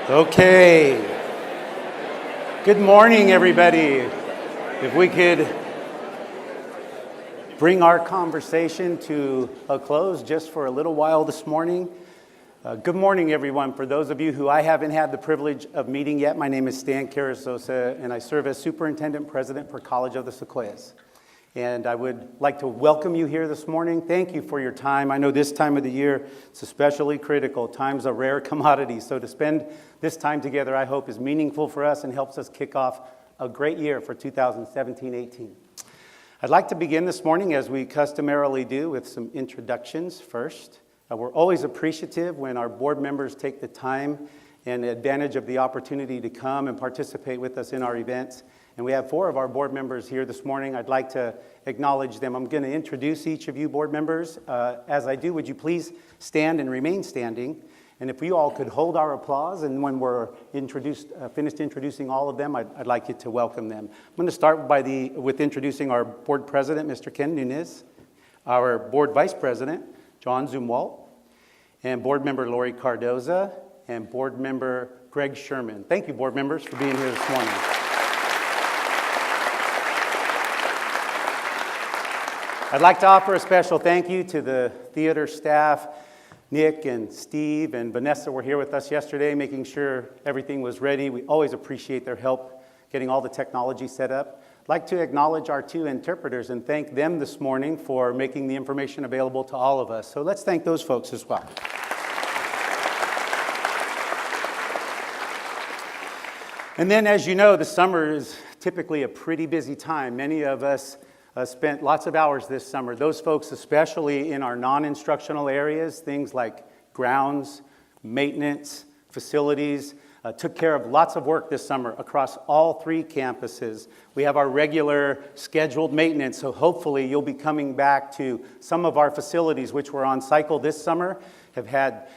Okay. Good morning, everybody. If we could bring our conversation to a close just for a little while this morning. Good morning, everyone. For those of you who I haven't had the privilege of meeting yet, my name is Stan Carasosa, and I serve as Superintendent President for College of the Sequoias. And I would like to welcome you here this morning. Thank you for your time. I know this time of the year, it's especially critical. Time's a rare commodity, so to spend this time together, I hope, is meaningful for us and helps us kick off a great year for 2017-18. I'd like to begin this morning, as we customarily do, with some introductions first. We're always appreciative when our board members take the time and advantage of the opportunity to come and participate with us in our events. And we have 4 of our board members here this morning. I'd like to acknowledge them. I'm going to introduce each of you board members. As I do, would you please stand and remain standing? And if you all could hold our applause, and when we're finished introducing all of them, I'd like you to welcome them. I'm going to start with introducing our board president, Mr. Ken Nunez, our board vice president, John Zumwalt, and board member Lori Cardoza, and board member Greg Sherman. Thank you, board members, for being here this morning. I'd like to offer a special thank you to the theater staff. Nick and Steve and Vanessa were here with us yesterday, making sure everything was ready. We always appreciate their help getting all the technology set up. I'd like to acknowledge our 2 interpreters and thank them this morning for making the information available to all of us. So let's thank those folks as well. And then, as you know, the summer is typically a pretty busy time. Many of us spent lots of hours this summer. Those folks, especially in our non-instructional areas, things like grounds, maintenance, facilities, took care of lots of work this summer across all 3 campuses. We have our regular scheduled maintenance, so hopefully you'll be coming back to some of our facilities which were on cycle this summer, have had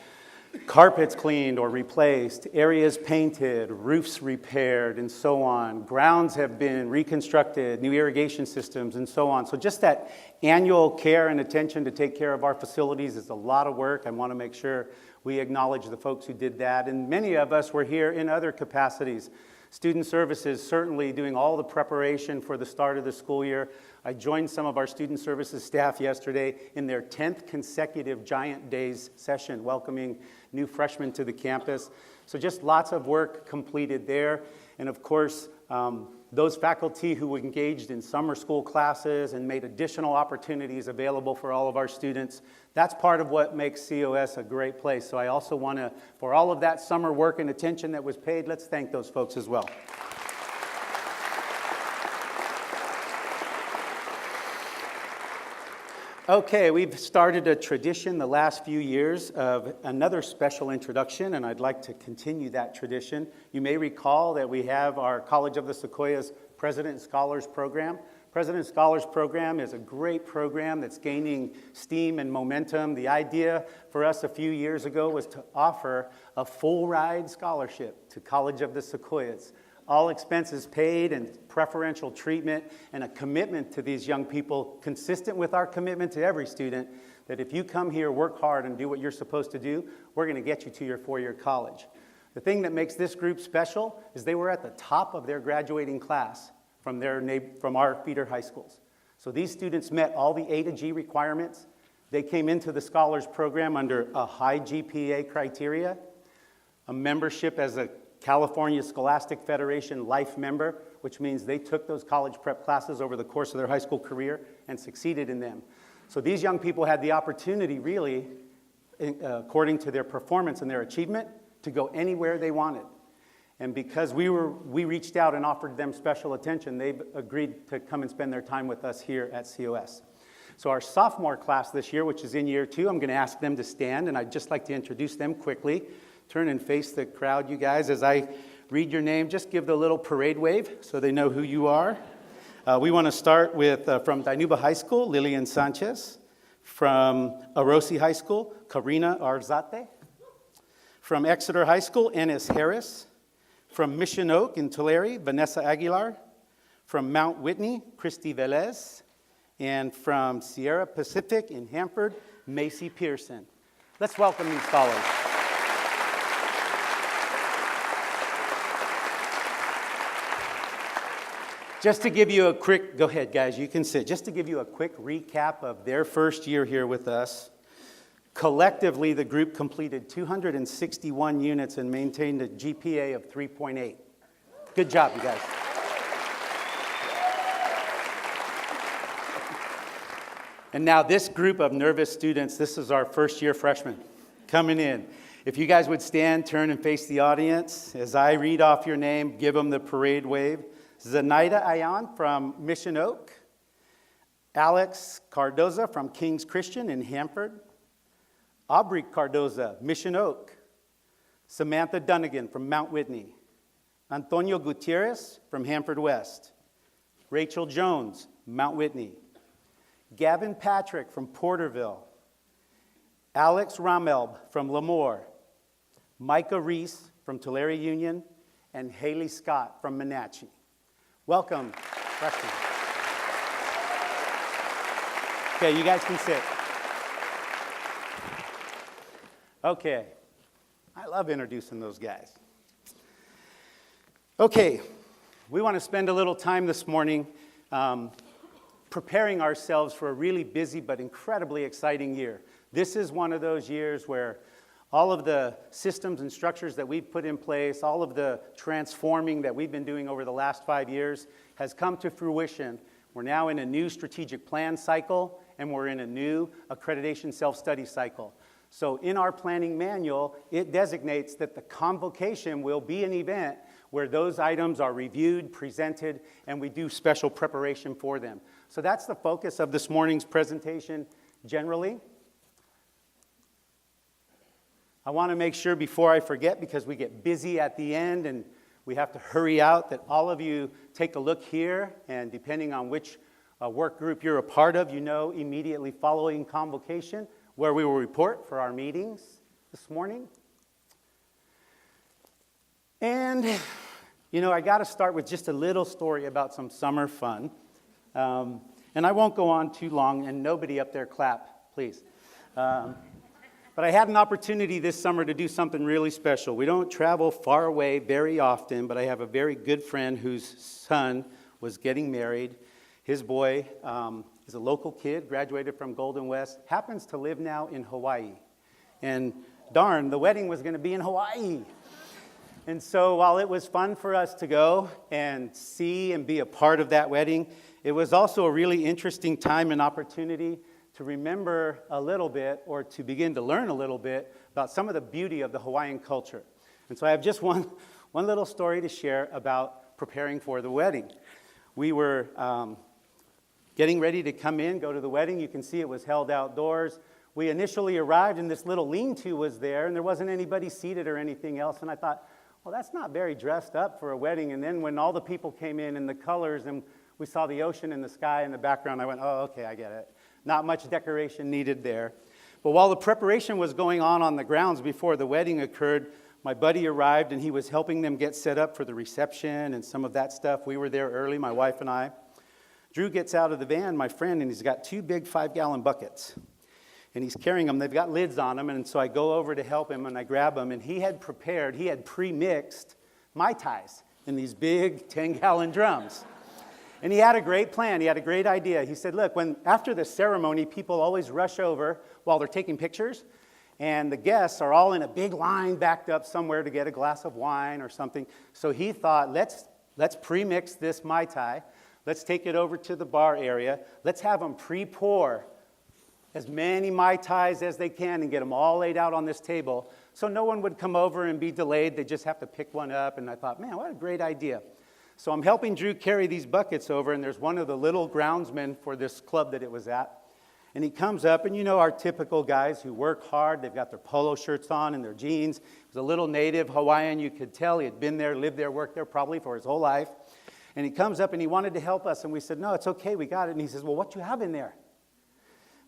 carpets cleaned or replaced, areas painted, roofs repaired, and so on. Grounds have been reconstructed, new irrigation systems, and so on. So just that annual care and attention to take care of our facilities is a lot of work. I want to make sure we acknowledge the folks who did that. And many of us were here in other capacities. Student services certainly doing all the preparation for the start of the school year. I joined some of our student services staff yesterday in their 10th consecutive Giant Days session, welcoming new freshmen to the campus. So just lots of work completed there. And of course, those faculty who engaged in summer school classes and made additional opportunities available for all of our students, that's part of what makes COS a great place. So I also want to, for all of that summer work and attention that was paid, let's thank those folks as well. Okay, we've started a tradition the last few years of another special introduction, and I'd like to continue that tradition. You may recall that we have our College of the Sequoias President Scholars Program. President Scholars Program is a great program that's gaining steam and momentum. The idea for us a few years ago was to offer a full ride scholarship to College of the Sequoias. All expenses paid and preferential treatment, and a commitment to these young people consistent with our commitment to every student that if you come here, work hard, and do what you're supposed to do, we're going to get you to your 4-year college. The thing that makes this group special is they were at the top of their graduating class from our feeder high schools. So these students met all the A to G requirements. They came into the Scholars Program under a high GPA criteria, a membership as a California Scholastic Federation Life member, which means they took those college prep classes over the course of their high school career and succeeded in them. So these young people had the opportunity, really, according to their performance and their achievement, to go anywhere they wanted. And because we reached out and offered them special attention, they've agreed to come and spend their time with us here at COS. So our sophomore class this year, which is in year 2, I'm going to ask them to stand, and I'd just like to introduce them quickly. Turn and face the crowd, you guys. As I read your name, just give the little parade wave so they know who you are. We want to start with, from Dinuba High School, Lillian Sanchez. From Arosi High School, Karina Arzate. From Exeter High School, Ennis Harris. From Mission Oak in Tulare, Vanessa Aguilar. From Mount Whitney, Christy Velez. And from Sierra Pacific in Hanford, Macy Pearson. Let's welcome these scholars. Just to give you a quick, go ahead guys, you can sit. Just to give you a quick recap of their first year here with us. Collectively, the group completed 261 units and maintained a GPA of 3.8. Good job, you guys. And now this group of nervous students, this is our first year freshmen coming in. If you guys would stand, turn, and face the audience. As I read off your name, give them the parade wave. Zenaida Ayan from Mission Oak. Alex Cardoza from King's Christian in Hanford. Aubrey Cardoza, Mission Oak. Samantha Dunnigan from Mount Whitney. Antonio Gutierrez from Hanford West. Rachel Jones, Mount Whitney. Gavin Patrick from Porterville. Alex Ramelb from Lemoore. Micah Reese from Tulare Union. And Haley Scott from Menachie. Welcome, freshmen. Okay, you guys can sit. Okay, I love introducing those guys. Okay, we want to spend a little time this morning preparing ourselves for a really busy but incredibly exciting year. This is one of those years where all of the systems and structures that we've put in place, all of the transforming that we've been doing over the last 5 years has come to fruition. We're now in a new strategic plan cycle, and we're in a new accreditation self-study cycle. So in our planning manual, it designates that the convocation will be an event where those items are reviewed, presented, and we do special preparation for them. So that's the focus of this morning's presentation generally. I want to make sure before I forget, because we get busy at the end and we have to hurry out, that all of you take a look here, and depending on which work group you're a part of, you know immediately following convocation where we will report for our meetings this morning. And, you know, I got to start with just a little story about some summer fun. And I won't go on too long, and nobody up there clap, please. But I had an opportunity this summer to do something really special. We don't travel far away very often, but I have a very good friend whose son was getting married. His boy is a local kid, graduated from Golden West, happens to live now in Hawaii. And darn, the wedding was going to be in Hawaii. And so while it was fun for us to go and see and be a part of that wedding, it was also a really interesting time and opportunity to remember a little bit, or to begin to learn a little bit about some of the beauty of the Hawaiian culture. And so I have just one little story to share about preparing for the wedding. We were getting ready to come in, go to the wedding. You can see it was held outdoors. We initially arrived and this little lean-to was there, and there wasn't anybody seated or anything else. And I thought, well, that's not very dressed up for a wedding. And then when all the people came in and the colors, and we saw the ocean and the sky in the background, I went, oh, okay, I get it. Not much decoration needed there. But while the preparation was going on the grounds before the wedding occurred, my buddy arrived and he was helping them get set up for the reception and some of that stuff. We were there early, my wife and I. Drew gets out of the van, my friend, and he's got 2 big 5-gallon buckets. And he's carrying them. They've got lids on them. And so I go over to help him and I grab them. And he had pre-mixed Mai Tais in these big 10-gallon drums. And he had a great plan. He had a great idea. He said, look, after the ceremony, people always rush over while they're taking pictures, and the guests are all in a big line backed up somewhere to get a glass of wine or something. So he thought, let's pre-mix this Mai Tai. Let's take it over to the bar area. Let's have them pre-pour as many Mai Tais as they can and get them all laid out on this table so no one would come over and be delayed. They just have to pick one up. And I thought, man, what a great idea. So I'm helping Drew carry these buckets over, and there's one of the little groundsmen for this club that it was at. And he comes up, and you know our typical guys who work hard. They've got their polo shirts on and their jeans. He was a little native Hawaiian. You could tell he had been there, lived there, worked there probably for his whole life. And he comes up, and he wanted to help us. And we said, no, it's okay, we got it. And he says, well, what do you have in there?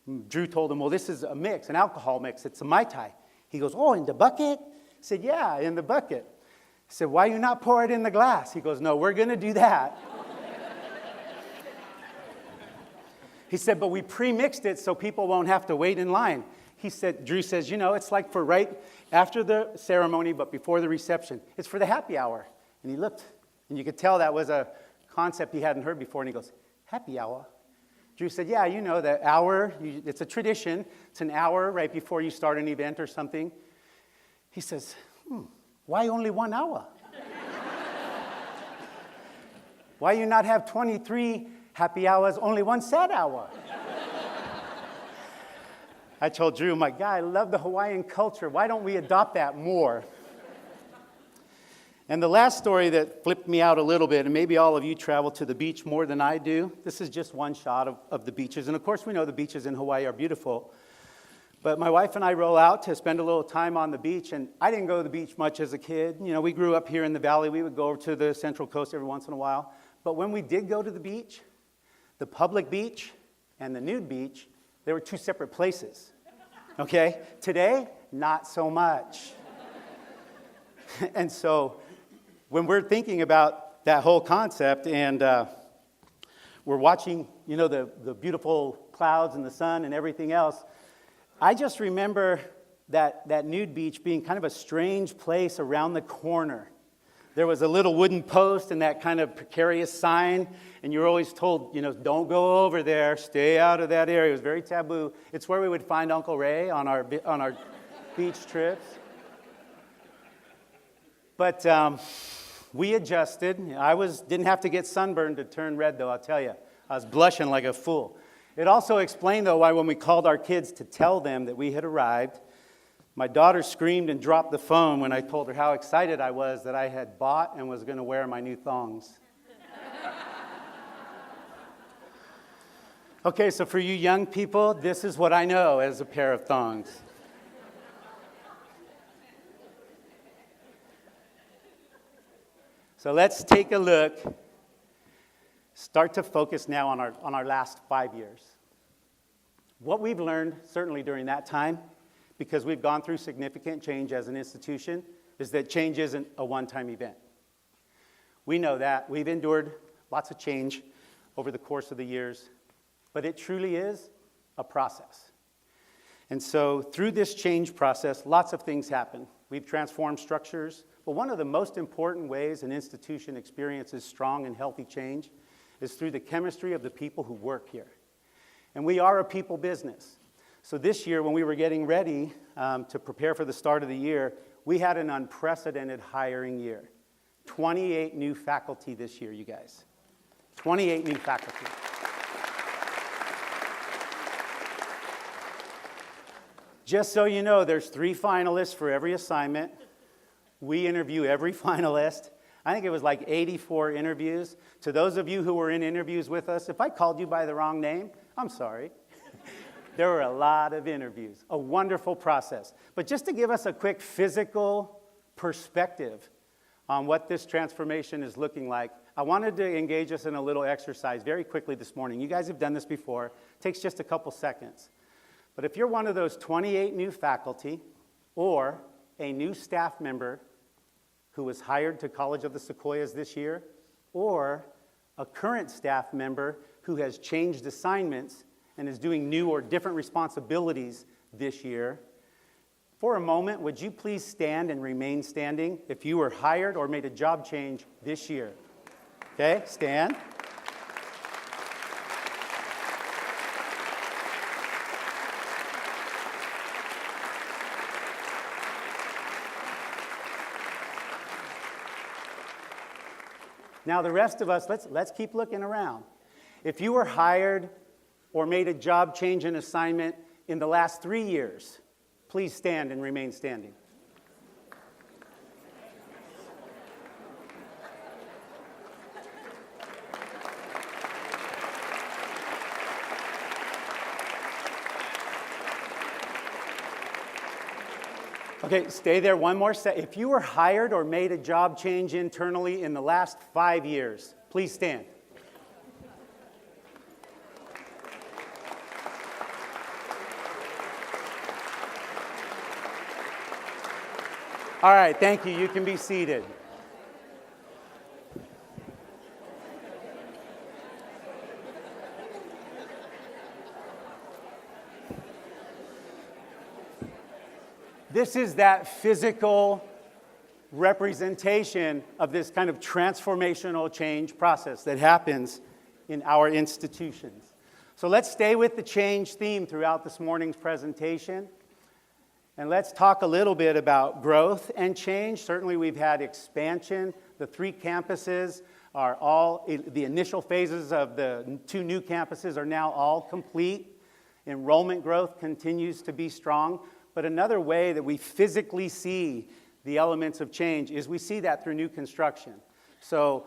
And Drew told him, well, this is a mix, an alcohol mix. It's a Mai Tai. He goes, oh, in the bucket? I said, yeah, in the bucket. I said, why you not pour it in the glass? He goes, no, we're going to do that. He said, but we pre-mixed it so people won't have to wait in line. He said, Drew says, you know, it's like for right after the ceremony, but before the reception. It's for the happy hour. And he looked, and you could tell that was a concept he hadn't heard before, and he goes, happy hour? Drew said, yeah, you know, the hour, it's a tradition. It's an hour right before you start an event or something. He says, why only 1 hour? Why you not have 23 happy hours, only one sad hour? I told Drew, my guy, I love the Hawaiian culture. Why don't we adopt that more? And the last story that flipped me out a little bit, and maybe all of you travel to the beach more than I do. This is just one shot of the beaches. And of course, we know the beaches in Hawaii are beautiful. But my wife and I roll out to spend a little time on the beach. And I didn't go to the beach much as a kid. You know, we grew up here in the valley. We would go over to the Central Coast every once in a while. But when we did go to the beach, the public beach and the nude beach, they were two separate places. Okay? Today, not so much. And so when we're thinking about that whole concept and we're watching, you know, the beautiful clouds and the sun and everything else, I just remember that nude beach being kind of a strange place around the corner. There was a little wooden post and that kind of precarious sign, and you're always told, you know, don't go over there, stay out of that area. It was very taboo. It's where we would find Uncle Ray on our beach trips. But we adjusted. I didn't have to get sunburned to turn red, though, I'll tell you. I was blushing like a fool. It also explained, though, why when we called our kids to tell them that we had arrived, my daughter screamed and dropped the phone when I told her how excited I was that I had bought and was going to wear my new thongs. Okay, so for you young people, this is what I know as a pair of thongs. So let's take a look, start to focus now on our last 5 years. What we've learned, certainly during that time, because we've gone through significant change as an institution, is that change isn't a one-time event. We know that. We've endured lots of change over the course of the years, but it truly is a process. And so through this change process, lots of things happen. We've transformed structures, but one of the most important ways an institution experiences strong and healthy change is through the chemistry of the people who work here. And we are a people business. So this year, when we were getting ready to prepare for the start of the year, we had an unprecedented hiring year. 28 new faculty this year, you guys. 28 new faculty. Just so you know, there's 3 finalists for every assignment. We interview every finalist. I think it was like 84 interviews. To those of you who were in interviews with us, if I called you by the wrong name, I'm sorry. There were a lot of interviews, a wonderful process. But just to give us a quick physical perspective on what this transformation is looking like, I wanted to engage us in a little exercise very quickly this morning. You guys have done this before. It takes just a couple seconds. But if you're one of those 28 new faculty or a new staff member who was hired to College of the Sequoias this year, or a current staff member who has changed assignments and is doing new or different responsibilities this year, for a moment, would you please stand and remain standing if you were hired or made a job change this year? Okay, stand. Now the rest of us, let's keep looking around. If you were hired or made a job change and assignment in the last 3 years, please stand and remain standing. Okay, stay there one more second. If you were hired or made a job change internally in the last 5 years, please stand. All right, thank you. You can be seated. This is that physical representation of this kind of transformational change process that happens in our institutions. So let's stay with the change theme throughout this morning's presentation. And let's talk a little bit about growth and change. Certainly we've had expansion. The 3 campuses are all, the initial phases of the 2 new campuses are now all complete. Enrollment growth continues to be strong. But another way that we physically see the elements of change is we see that through new construction. So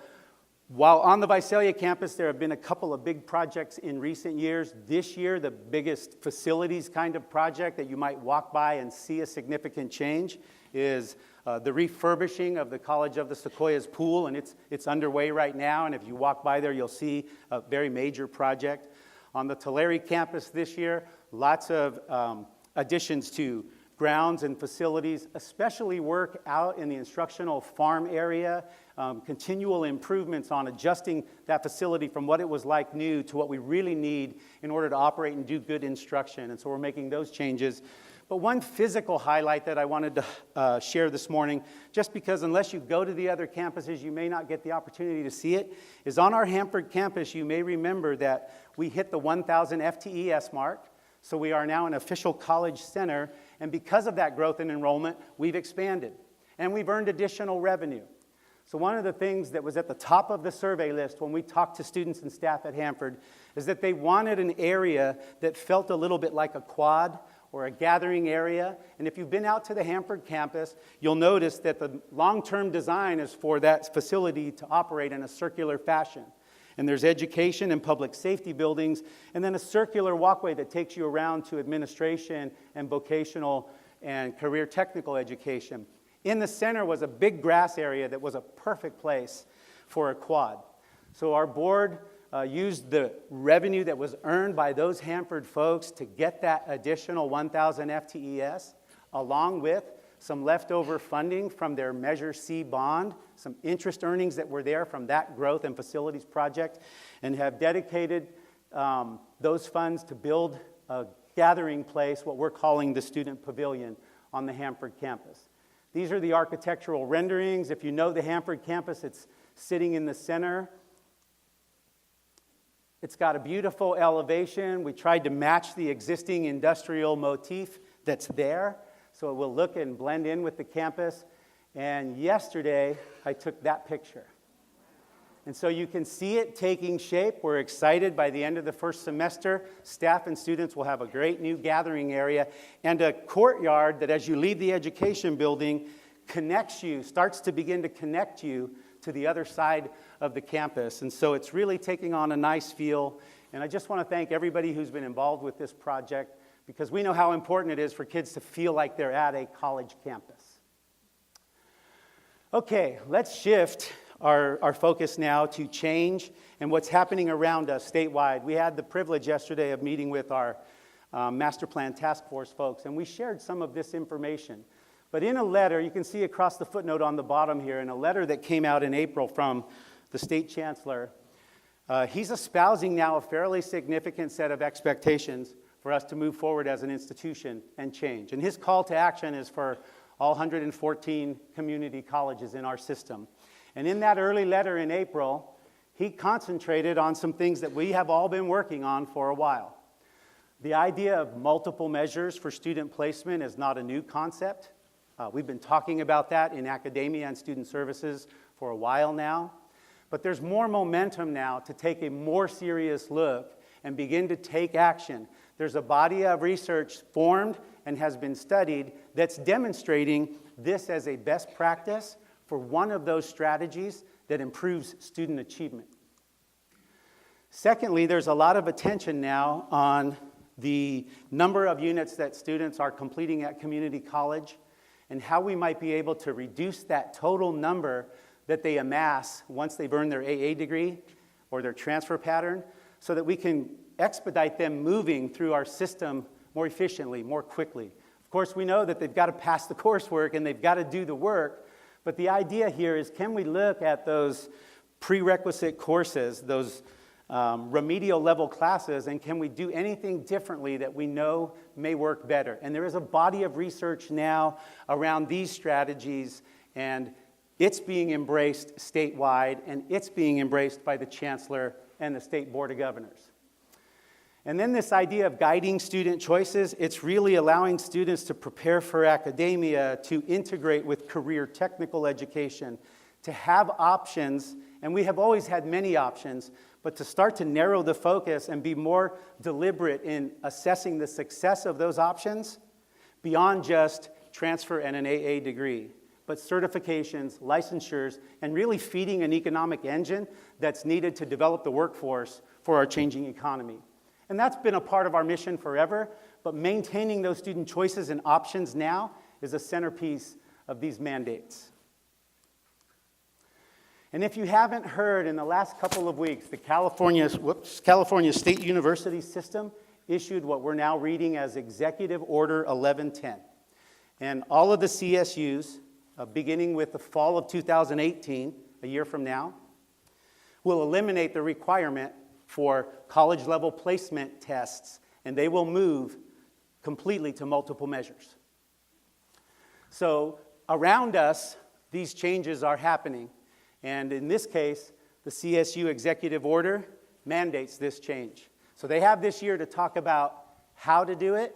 while on the Visalia campus, there have been a couple of big projects in recent years. This year, the biggest facilities kind of project that you might walk by and see a significant change is the refurbishing of the College of the Sequoias pool, and it's underway right now. And if you walk by there, you'll see a very major project. On the Tulare campus this year, lots of additions to grounds and facilities, especially work out in the instructional farm area, continual improvements on adjusting that facility from what it was like new to what we really need in order to operate and do good instruction. And so we're making those changes. But one physical highlight that I wanted to share this morning, just because unless you go to the other campuses, you may not get the opportunity to see it, is on our Hanford campus, you may remember that we hit the 1,000 FTES mark. So we are now an official college center, and because of that growth in enrollment, we've expanded, and we've earned additional revenue. So one of the things that was at the top of the survey list when we talked to students and staff at Hanford is that they wanted an area that felt a little bit like a quad or a gathering area. And if you've been out to the Hanford campus, you'll notice that the long-term design is for that facility to operate in a circular fashion. And there's education and public safety buildings, and then a circular walkway that takes you around to administration and vocational and career technical education. In the center was a big grass area that was a perfect place for a quad. So our board used the revenue that was earned by those Hanford folks to get that additional 1,000 FTES, along with some leftover funding from their Measure C bond, some interest earnings that were there from that growth and facilities project, and have dedicated those funds to build a gathering place, what we're calling the Student Pavilion on the Hanford campus. These are the architectural renderings. If you know the Hanford campus, it's sitting in the center. It's got a beautiful elevation. We tried to match the existing industrial motif that's there, so it will look and blend in with the campus. And yesterday, I took that picture. And so you can see it taking shape. We're excited by the end of the first semester. Staff and students will have a great new gathering area and a courtyard that as you leave the education building connects you, starts to begin to connect you to the other side of the campus. And so it's really taking on a nice feel. And I just want to thank everybody who's been involved with this project, because we know how important it is for kids to feel like they're at a college campus. Okay, let's shift our focus now to change and what's happening around us statewide. We had the privilege yesterday of meeting with our Master Plan Task Force folks, and we shared some of this information. But in a letter, you can see across the footnote on the bottom here, in a letter that came out in April from the State Chancellor, he's espousing now a fairly significant set of expectations for us to move forward as an institution and change. And his call to action is for all 114 community colleges in our system. And in that early letter in April, he concentrated on some things that we have all been working on for a while. The idea of multiple measures for student placement is not a new concept. We've been talking about that in academia and student services for a while now. But there's more momentum now to take a more serious look and begin to take action. There's a body of research formed and has been studied that's demonstrating this as a best practice for one of those strategies that improves student achievement. Secondly, there's a lot of attention now on the number of units that students are completing at community college and how we might be able to reduce that total number that they amass once they've earned their AA degree or their transfer pattern, so that we can expedite them moving through our system more efficiently, more quickly. Of course, we know that they've got to pass the coursework and they've got to do the work, but the idea here is, can we look at those prerequisite courses, those remedial level classes, and can we do anything differently that we know may work better? And there is a body of research now around these strategies, And it's being embraced statewide, and it's being embraced by the chancellor and the state board of governors. And then this idea of guiding student choices, it's really allowing students to prepare for academia, to integrate with career technical education, to have options, and we have always had many options, but to start to narrow the focus and be more deliberate in assessing the success of those options beyond just transfer and an AA degree, but certifications, licensures, and really feeding an economic engine that's needed to develop the workforce for our changing economy. And that's been a part of our mission forever, but maintaining those student choices and options now is a centerpiece of these mandates. And if you haven't heard, in the last couple of weeks, the California State University system issued what we're now reading as Executive Order 1110. And all of the CSUs, beginning with the fall of 2018, a year from now, will eliminate the requirement for college-level placement tests, and they will move completely to multiple measures. So around us, these changes are happening, and in this case, the CSU executive order mandates this change. So they have this year to talk about how to do it,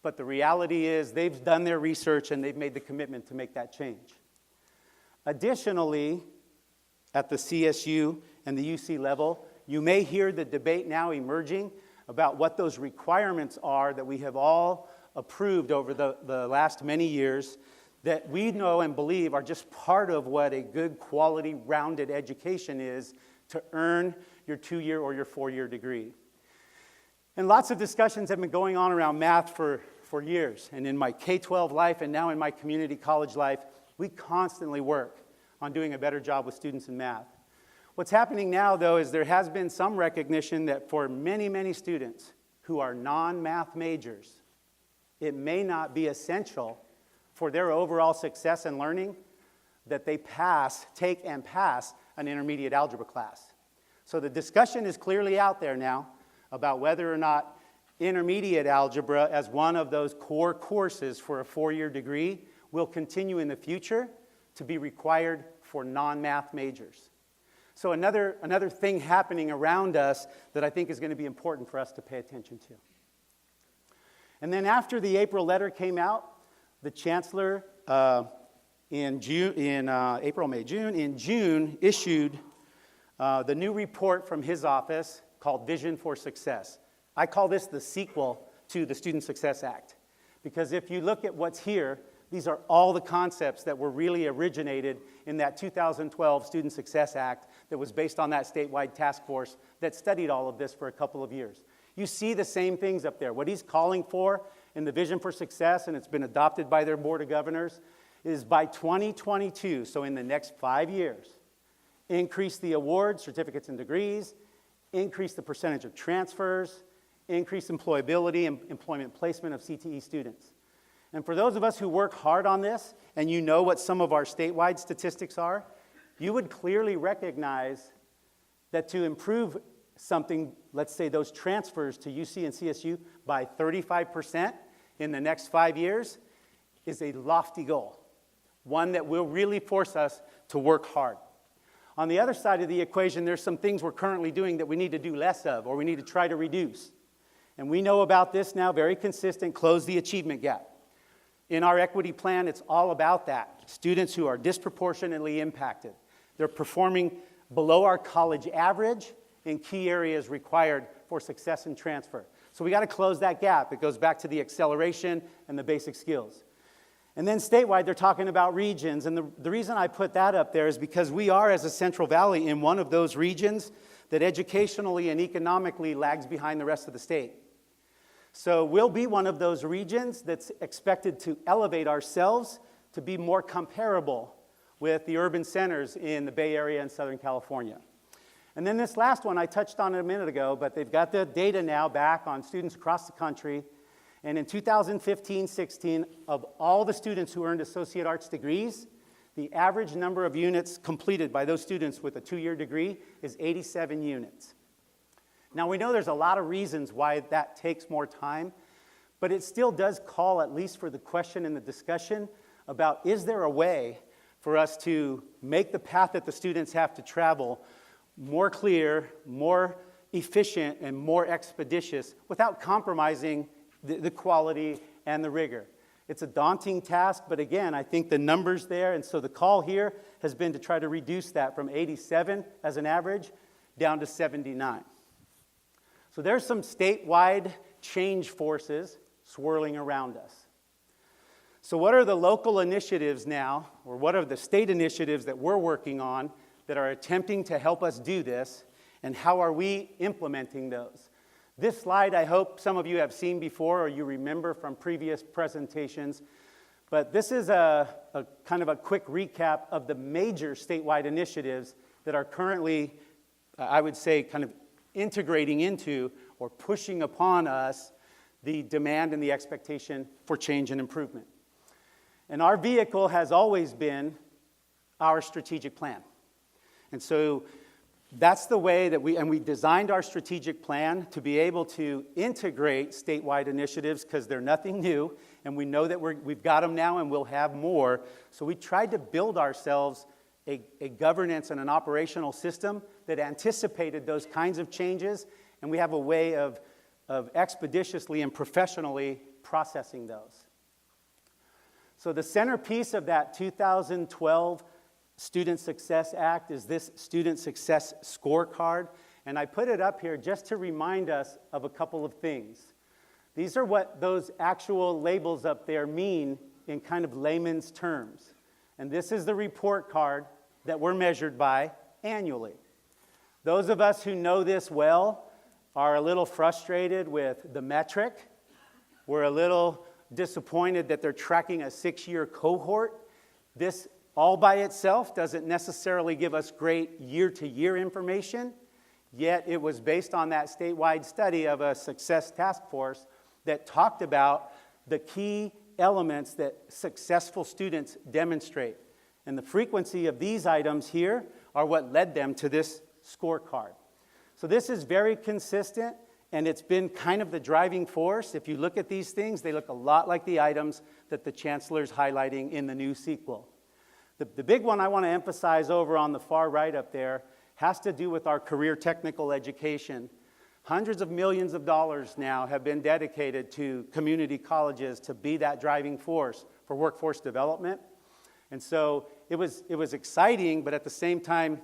but the reality is they've done their research and they've made the commitment to make that change. Additionally, at the CSU and the UC level, you may hear the debate now emerging about what those requirements are that we have all approved over the last many years that we know and believe are just part of what a good quality rounded education is to earn your 2-year or your 4-year degree. And lots of discussions have been going on around math for years. And in my K-12 life and now in my community college life, we constantly work on doing a better job with students in math. What's happening now, though, is there has been some recognition that for many, many students who are non-math majors, it may not be essential for their overall success in learning that they take and pass an intermediate algebra class. So the discussion is clearly out there now about whether or not intermediate algebra as one of those core courses for a 4-year degree will continue in the future to be required for non-math majors. So another thing happening around us that I think is going to be important for us to pay attention to. And then after the April letter came out, the chancellor in June issued the new report from his office called Vision for Success. I call this the sequel to the Student Success Act, because if you look at what's here, these are all the concepts that were really originated in that 2012 Student Success Act that was based on that statewide task force that studied all of this for a couple of years. You see the same things up there. What he's calling for in the Vision for Success, and it's been adopted by their Board of Governors, is by 2022, so in the next 5 years, increase the awards, certificates, and degrees, increase the percentage of transfers, increase employability and employment placement of CTE students. And for those of us who work hard on this, and you know what some of our statewide statistics are, you would clearly recognize that to improve something, let's say those transfers to UC and CSU by 35% in the next 5 years is a lofty goal, one that will really force us to work hard. On the other side of the equation, there's some things we're currently doing that we need to do less of or we need to try to reduce. And we know about this now, very consistent, close the achievement gap. In our equity plan, it's all about that. Students who are disproportionately impacted. They're performing below our college average in key areas required for success and transfer. So we got to close that gap. It goes back to the acceleration and the basic skills. And then statewide, they're talking about regions. And the reason I put that up there is because we are, as a Central Valley, in one of those regions that educationally and economically lags behind the rest of the state. So we'll be one of those regions that's expected to elevate ourselves to be more comparable with the urban centers in the Bay Area and Southern California. And then this last one I touched on it a minute ago, but they've got the data now back on students across the country. And in 2015-16, of all the students who earned associate arts degrees, the average number of units completed by those students with a 2-year degree is 87 units. Now, we know there's a lot of reasons why that takes more time, but it still does call, at least for the question and the discussion, about is there a way for us to make the path that the students have to travel more clear, more efficient, and more expeditious without compromising the quality and the rigor. It's a daunting task, but again, I think the numbers there, and so the call here has been to try to reduce that from 87 as an average down to 79. So there's some statewide change forces swirling around us. So what are the local initiatives now, or what are the state initiatives that we're working on that are attempting to help us do this, and how are we implementing those? This slide, I hope some of you have seen before or you remember from previous presentations, but this is a kind of a quick recap of the major statewide initiatives that are currently, I would say, kind of integrating into or pushing upon us the demand and the expectation for change and improvement. And our vehicle has always been our strategic plan. And so that's the way that we designed our strategic plan to be able to integrate statewide initiatives because they're nothing new, and we know that we've got them now and we'll have more. So we tried to build ourselves a governance and an operational system that anticipated those kinds of changes, and we have a way of expeditiously and professionally processing those. So the centerpiece of that 2012 Student Success Act is this Student Success Scorecard, and I put it up here just to remind us of a couple of things. These are what those actual labels up there mean in kind of layman's terms. And this is the report card that we're measured by annually. Those of us who know this well are a little frustrated with the metric. We're a little disappointed that they're tracking a 6-year cohort. This all by itself doesn't necessarily give us great year-to-year information, yet it was based on that statewide study of a success task force that talked about the key elements that successful students demonstrate. And the frequency of these items here are what led them to this scorecard. So this is very consistent, and it's been kind of the driving force. If you look at these things, they look a lot like the items that the Chancellor's highlighting in the new sequel. The big one I want to emphasize over on the far right up there has to do with our career technical education. Hundreds of millions of dollars now have been dedicated to community colleges to be that driving force for workforce development. And so it was exciting, but at the same time,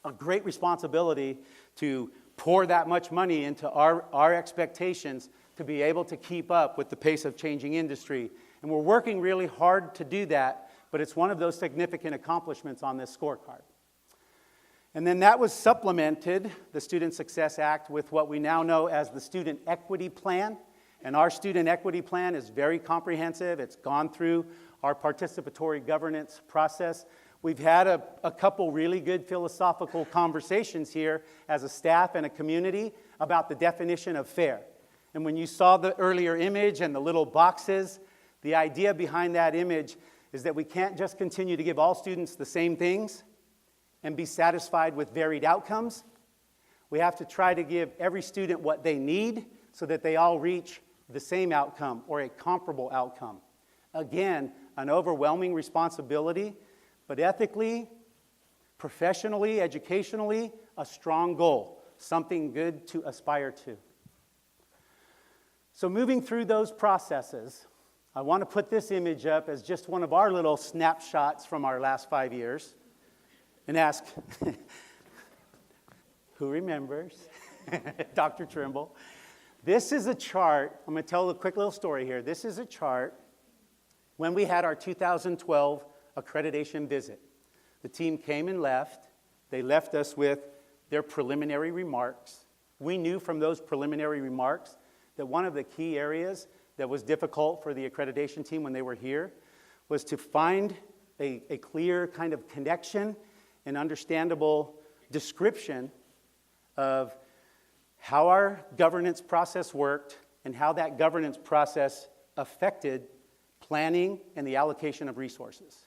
a great responsibility to pour that much money into our expectations to be able to keep up with the pace of changing industry. And we're working really hard to do that, but it's one of those significant accomplishments on this scorecard. And then that was supplemented, the Student Success Act, with what we now know as the Student Equity Plan. And our Student Equity Plan is very comprehensive. It's gone through our participatory governance process. We've had a couple really good philosophical conversations here as a staff and a community about the definition of fair. And when you saw the earlier image and the little boxes, the idea behind that image is that we can't just continue to give all students the same things and be satisfied with varied outcomes. We have to try to give every student what they need so that they all reach the same outcome or a comparable outcome. Again, an overwhelming responsibility, but ethically, professionally, educationally, a strong goal, something good to aspire to. So moving through those processes, I want to put this image up as just one of our little snapshots from our last 5 years and ask, who remembers? Dr. Trimble. This is a chart. I'm going to tell a quick little story here. This is a chart when we had our 2012 accreditation visit. The team came and left. They left us with their preliminary remarks. We knew from those preliminary remarks that one of the key areas that was difficult for the accreditation team when they were here was to find a clear kind of connection and understandable description of how our governance process worked and how that governance process affected planning and the allocation of resources.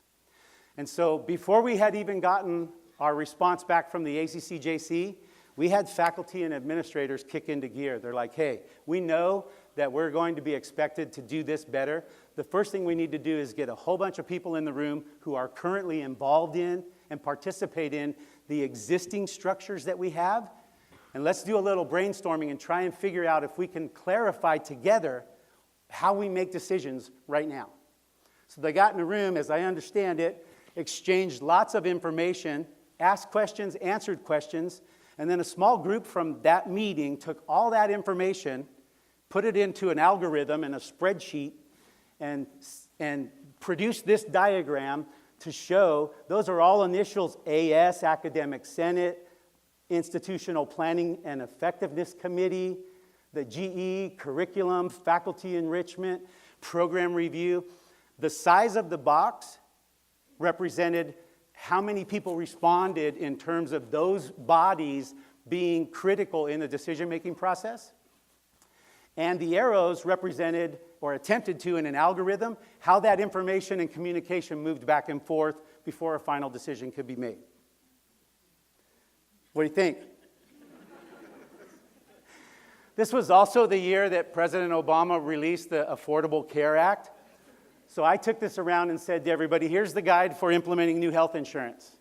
And so before we had even gotten our response back from the ACCJC, we had faculty and administrators kick into gear. They're like, hey, we know that we're going to be expected to do this better, the first thing we need to do is get a whole bunch of people in the room who are currently involved in and participate in the existing structures that we have. And let's do a little brainstorming and try and figure out if we can clarify together how we make decisions right now. So they got in a room, as I understand it, exchanged lots of information, asked questions, answered questions, and then a small group from that meeting took all that information, put it into an algorithm and a spreadsheet, and produced this diagram to show those are all initials: AS, Academic Senate, Institutional Planning and Effectiveness Committee, the GE, Curriculum, Faculty Enrichment, Program Review. The size of the box represented how many people responded in terms of those bodies being critical in the decision-making process. And the arrows represented, or attempted to in an algorithm, how that information and communication moved back and forth before a final decision could be made. What do you think? This was also the year that President Obama released the Affordable Care Act. So I took this around and said to everybody, here's the guide for implementing new health insurance.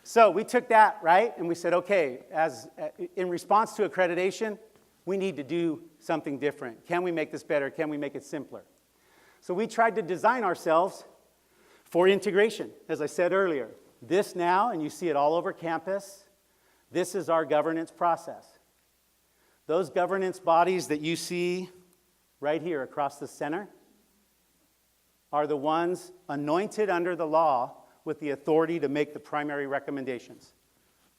So we took that, right, and we said, okay, in response to accreditation, we need to do something different. Can we make this better? Can we make it simpler? So we tried to design ourselves for integration, as I said earlier. This now, and you see it all over campus, this is our governance process. Those governance bodies that you see right here across the center are the ones anointed under the law with the authority to make the primary recommendations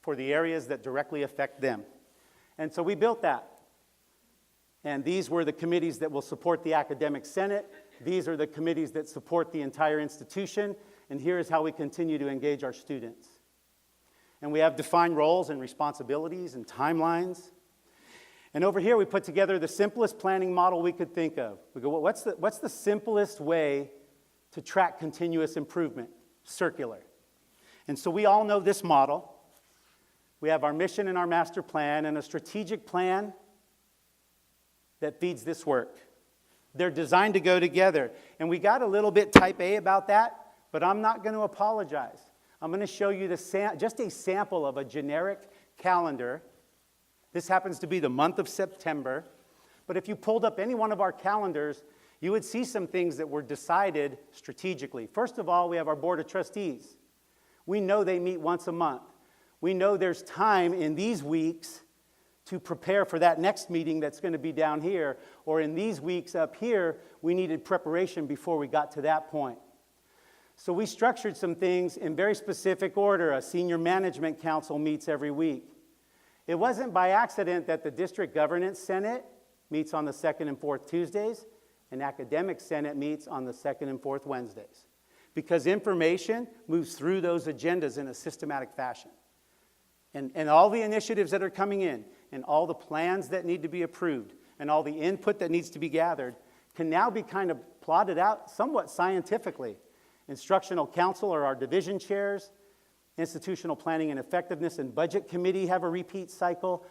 for the areas that directly affect them. And so we built that. And these were the committees that will support the Academic Senate. These are the committees that support the entire institution. And here is how we continue to engage our students. And we have defined roles and responsibilities and timelines. And over here, we put together the simplest planning model we could think of. We go, well, what's the simplest way to track continuous improvement? Circular. And so we all know this model. We have our mission and our master plan and a strategic plan that feeds this work. They're designed to go together. And we got a little bit type A about that, but I'm not going to apologize. I'm going to show you just a sample of a generic calendar. This happens to be the month of September. But if you pulled up any one of our calendars, you would see some things that were decided strategically. First of all, we have our Board of Trustees. We know they meet once a month. We know there's time in these weeks to prepare for that next meeting that's going to be down here. Or in these weeks up here, we needed preparation before we got to that point. So we structured some things in very specific order. A senior management council meets every week. It wasn't by accident that the District Governance Senate meets on the second and fourth Tuesdays, and Academic Senate meets on the second and fourth Wednesdays, because information moves through those agendas in a systematic fashion. And all the initiatives that are coming in, and all the plans that need to be approved, and all the input that needs to be gathered can now be kind of plotted out somewhat scientifically. Instructional Council or our division chairs, Institutional Planning and Effectiveness and Budget Committee have a repeat cycle,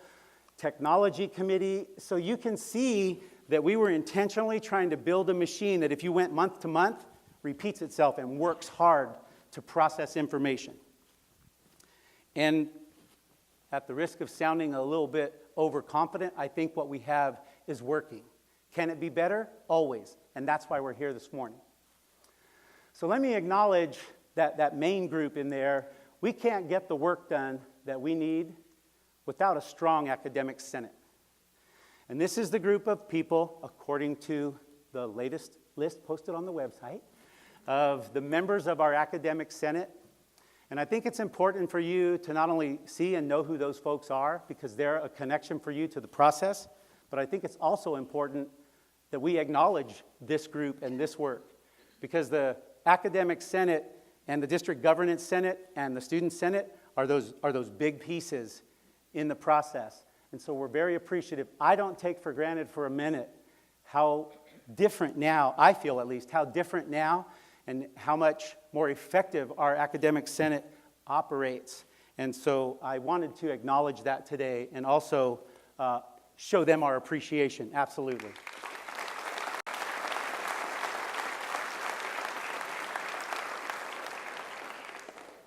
Technology Committee. So you can see that we were intentionally trying to build a machine that if you went month to month, repeats itself and works hard to process information. And at the risk of sounding a little bit overconfident, I think what we have is working. Can it be better? Always. And that's why we're here this morning. So let me acknowledge that main group in there. We can't get the work done that we need without a strong academic senate. And this is the group of people, according to the latest list posted on the website, of the members of our academic senate. And I think it's important for you to not only see and know who those folks are, because they're a connection for you to the process, but I think it's also important that we acknowledge this group and this work, because the academic senate and the district governance senate and the student senate are those big pieces in the process. And so we're very appreciative. I don't take for granted for a minute how different now, I feel at least, how different now and how much more effective our academic senate operates. And so I wanted to acknowledge that today and also show them our appreciation, absolutely.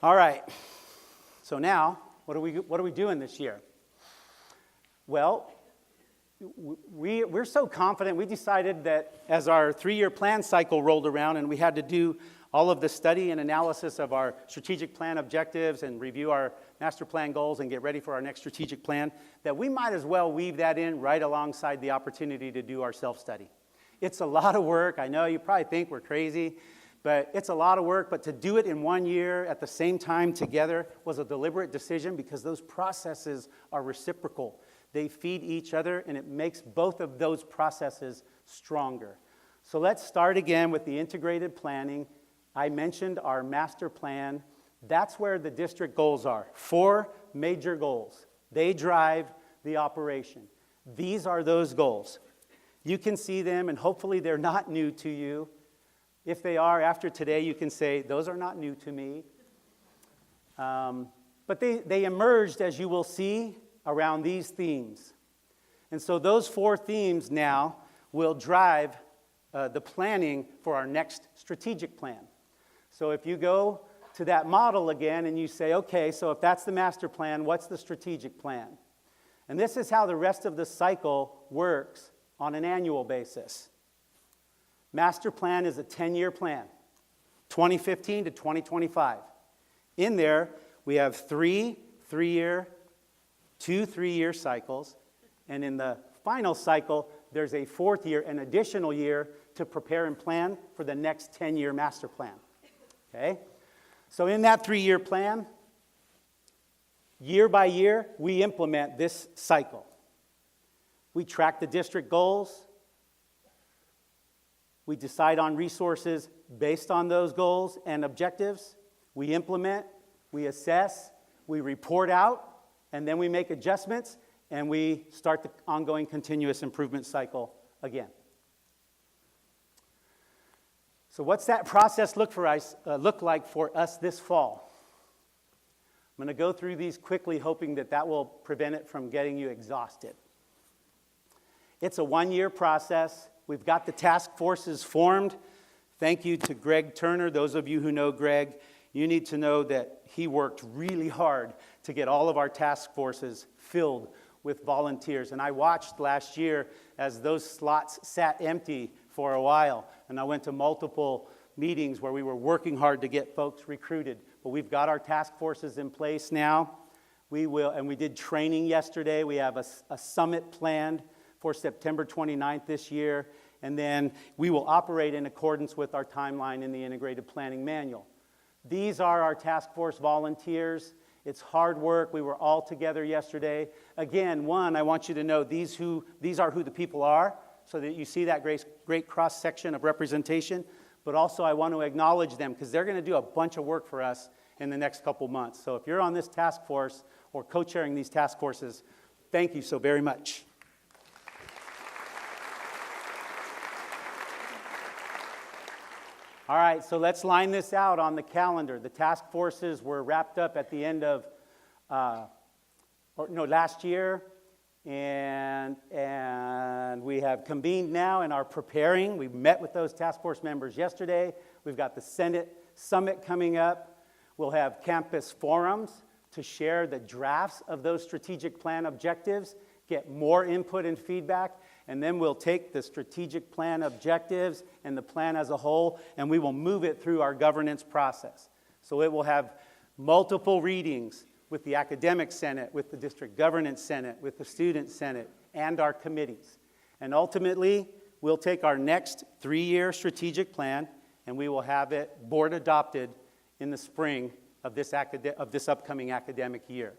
All right, so now, what are we doing this year? Well, we're so confident, we decided that as our 3-year plan cycle rolled around and we had to do all of the study and analysis of our strategic plan objectives and review our master plan goals and get ready for our next strategic plan, that we might as well weave that in right alongside the opportunity to do our self-study. It's a lot of work. I know you probably think we're crazy, but it's a lot of work. But to do it in 1 year at the same time together was a deliberate decision because those processes are reciprocal. They feed each other, and it makes both of those processes stronger. So let's start again with the integrated planning. I mentioned our master plan. That's where the district goals are. 4 major goals. They drive the operation. These are those goals. You can see them, and hopefully they're not new to you. If they are, after today, you can say, those are not new to me. But they emerged, as you will see, around these themes. And so those 4 themes now will drive the planning for our next strategic plan. So if you go to that model again and you say, okay, so if that's the master plan, what's the strategic plan? And this is how the rest of the cycle works on an annual basis. Master plan is a 10-year plan, 2015 to 2025. In there, we have 3 3-year, 2 3-year cycles, and in the final cycle, there's a 4th year, an additional year to prepare and plan for the next 10-year master plan. Okay? So in that 3-year plan, year by year, we implement this cycle. We track the district goals. We decide on resources based on those goals and objectives. We implement, we assess, we report out, and then we make adjustments, and we start the ongoing continuous improvement cycle again. So what's that process look like for us this fall? I'm going to go through these quickly, hoping that will prevent it from getting you exhausted. It's a 1-year process. We've got the task forces formed. Thank you to Greg Turner. Those of you who know Greg, you need to know that he worked really hard to get all of our task forces filled with volunteers. And I watched last year as those slots sat empty for a while. And I went to multiple meetings where we were working hard to get folks recruited. But we've got our task forces in place now. We did training yesterday. We have a summit planned for September 29th this year. And then we will operate in accordance with our timeline in the Integrated Planning Manual. These are our task force volunteers. It's hard work. We were all together yesterday. Again, I want you to know these are who the people are, so that you see that great cross-section of representation. But also I want to acknowledge them because they're going to do a bunch of work for us in the next couple months. So if you're on this task force or co-chairing these task forces, thank you so very much. All right, so let's line this out on the calendar. The task forces were wrapped up at the end of last year. And we have convened now and are preparing. We met with those task force members yesterday. We've got the Senate Summit coming up. We'll have campus forums to share the drafts of those strategic plan objectives, get more input and feedback, and then we'll take the strategic plan objectives and the plan as a whole, and we will move it through our governance process. So it will have multiple readings with the Academic Senate, with the District Governance Senate, with the Student Senate, and our committees. And ultimately, we'll take our next 3-year strategic plan, and we will have it board adopted in the spring of this upcoming academic year.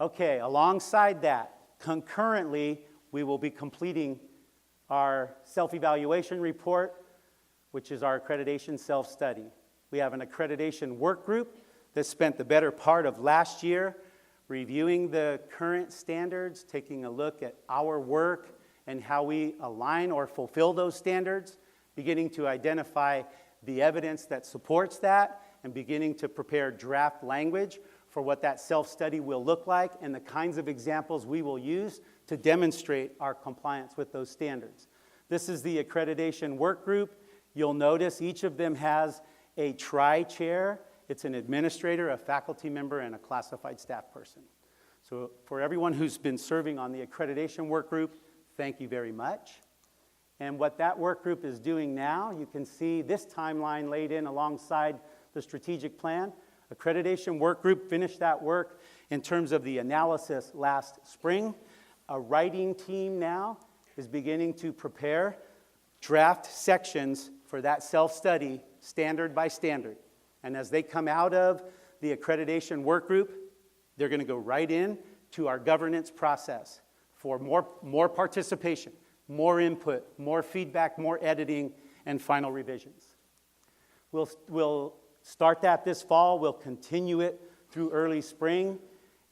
Okay, alongside that, concurrently, we will be completing our self-evaluation report, which is our accreditation self-study. We have an accreditation work group that spent the better part of last year reviewing the current standards, taking a look at our work and how we align or fulfill those standards, beginning to identify the evidence that supports that, and beginning to prepare draft language for what that self-study will look like and the kinds of examples we will use to demonstrate our compliance with those standards. This is the accreditation work group. You'll notice each of them has a tri-chair. It's an administrator, a faculty member, and a classified staff person. So for everyone who's been serving on the accreditation work group, thank you very much. And what that work group is doing now, you can see this timeline laid in alongside the strategic plan. Accreditation work group finished that work in terms of the analysis last spring. A writing team now is beginning to prepare draft sections for that self-study, standard by standard. And as they come out of the accreditation work group, they're going to go right in to our governance process for more participation, more input, more feedback, more editing, and final revisions. We'll start that this fall. We'll continue it through early spring.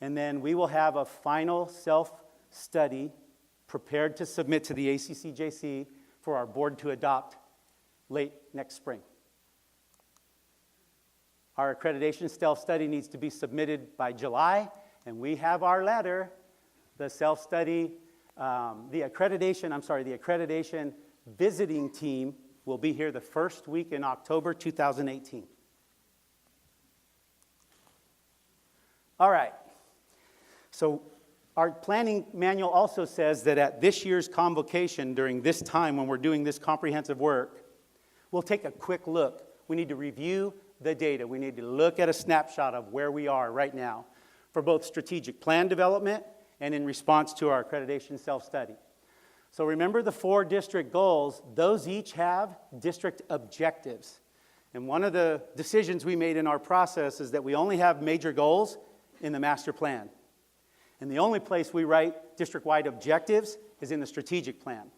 And then we will have a final self-study prepared to submit to the ACCJC for our board to adopt late next spring. Our accreditation self-study needs to be submitted by July, and we have our letter. The self-study, the accreditation visiting team will be here the first week in October 2018. All right. So our planning manual also says that at this year's convocation, during this time when we're doing this comprehensive work, we'll take a quick look. We need to review the data. We need to look at a snapshot of where we are right now for both strategic plan development and in response to our accreditation self-study. So remember the 4 district goals, those each have district objectives. And one of the decisions we made in our process is that we only have major goals in the master plan. And the only place we write district-wide objectives is in the strategic plan.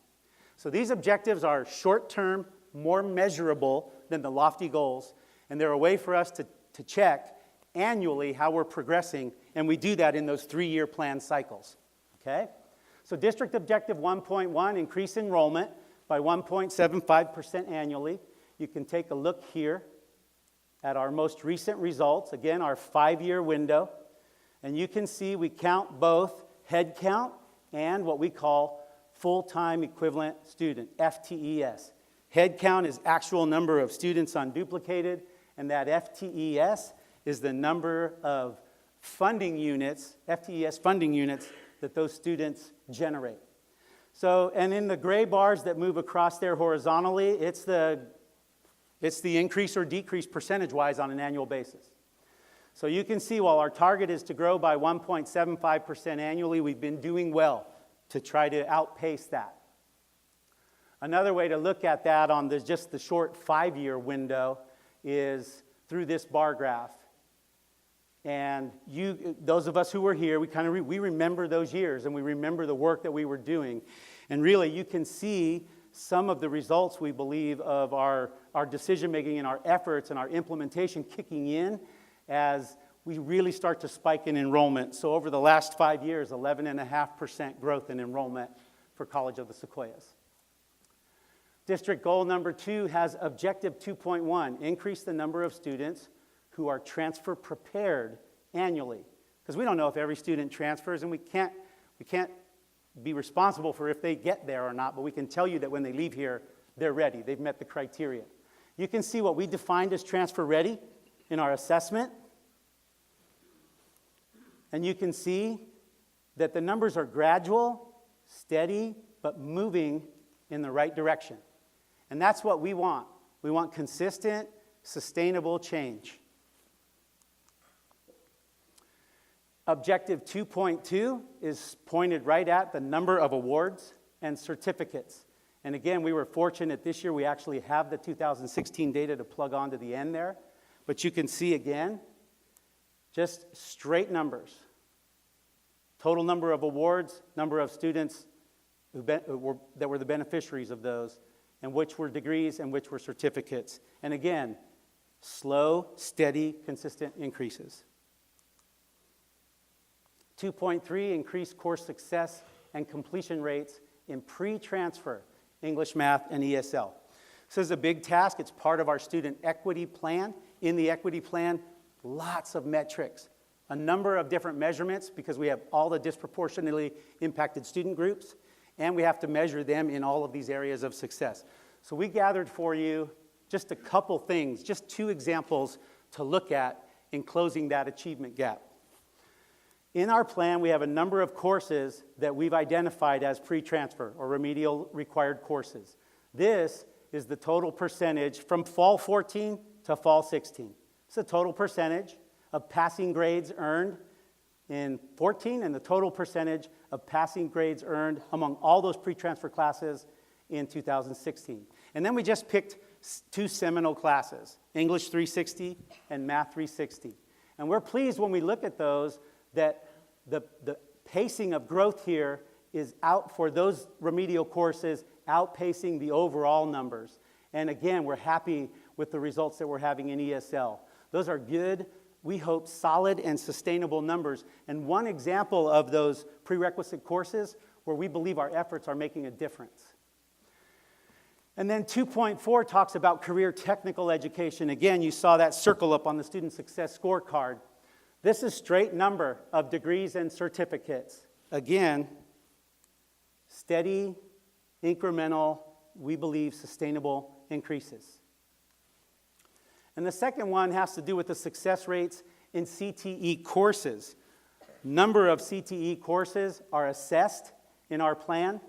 So these objectives are short-term, more measurable than the lofty goals, and they're a way for us to check annually how we're progressing, and we do that in those 3-year plan cycles, okay? So district objective 1.1, increase enrollment by 1.75% annually. You can take a look here at our most recent results, again, our 5-year window, and you can see we count both head count and what we call full-time equivalent student, FTES. Head count is actual number of students unduplicated, and that FTES is the number of funding units, FTES funding units, that those students generate. So, and in the gray bars that move across there horizontally, it's the increase or decrease percentage-wise on an annual basis. So you can see while our target is to grow by 1.75% annually, we've been doing well to try to outpace that. Another way to look at that on just the short 5-year window is through this bar graph. And those of us who were here, we remember those years and we remember the work that we were doing. And really, you can see some of the results, we believe, of our decision-making and our efforts and our implementation kicking in as we really start to spike in enrollment. So over the last 5 years, 11.5% growth in enrollment for College of the Sequoias. District goal number 2 has objective 2.1, increase the number of students who are transfer prepared annually. Because we don't know if every student transfers, and we can't be responsible for if they get there or not, but we can tell you that when they leave here, they're ready. They've met the criteria. You can see what we defined as transfer ready in our assessment. And you can see that the numbers are gradual, steady, but moving in the right direction. And that's what we want. We want consistent, sustainable change. Objective 2.2 is pointed right at the number of awards and certificates. And again, we were fortunate this year we actually have the 2016 data to plug onto the end there. But you can see again, just straight numbers. Total number of awards, number of students that were the beneficiaries of those, and which were degrees and which were certificates. And again, slow, steady, consistent increases. 2.3, increase course success and completion rates in pre-transfer English, math, and ESL. This is a big task. It's part of our student equity plan. In the equity plan, lots of metrics, a number of different measurements because we have all the disproportionately impacted student groups, and we have to measure them in all of these areas of success. So we gathered for you just a couple things, just 2 examples to look at in closing that achievement gap. In our plan, we have a number of courses that we've identified as pre-transfer or remedial required courses. This is the total percentage from fall 14 to fall 16. It's the total percentage of passing grades earned in 14 and the total percentage of passing grades earned among all those pre-transfer classes in 2016. And then we just picked 2 seminal classes, English 360 and Math 360. And we're pleased when we look at those that the pacing of growth here is out for those remedial courses, outpacing the overall numbers. And again, we're happy with the results that we're having in ESL. Those are good, we hope, solid and sustainable numbers. And one example of those prerequisite courses where we believe our efforts are making a difference. And then 2.4 talks about career technical education. Again, you saw that circle up on the student success scorecard. This is straight number of degrees and certificates. Again, steady, incremental, we believe sustainable increases. And the second one has to do with the success rates in CTE courses. Number of CTE courses are assessed in our plan.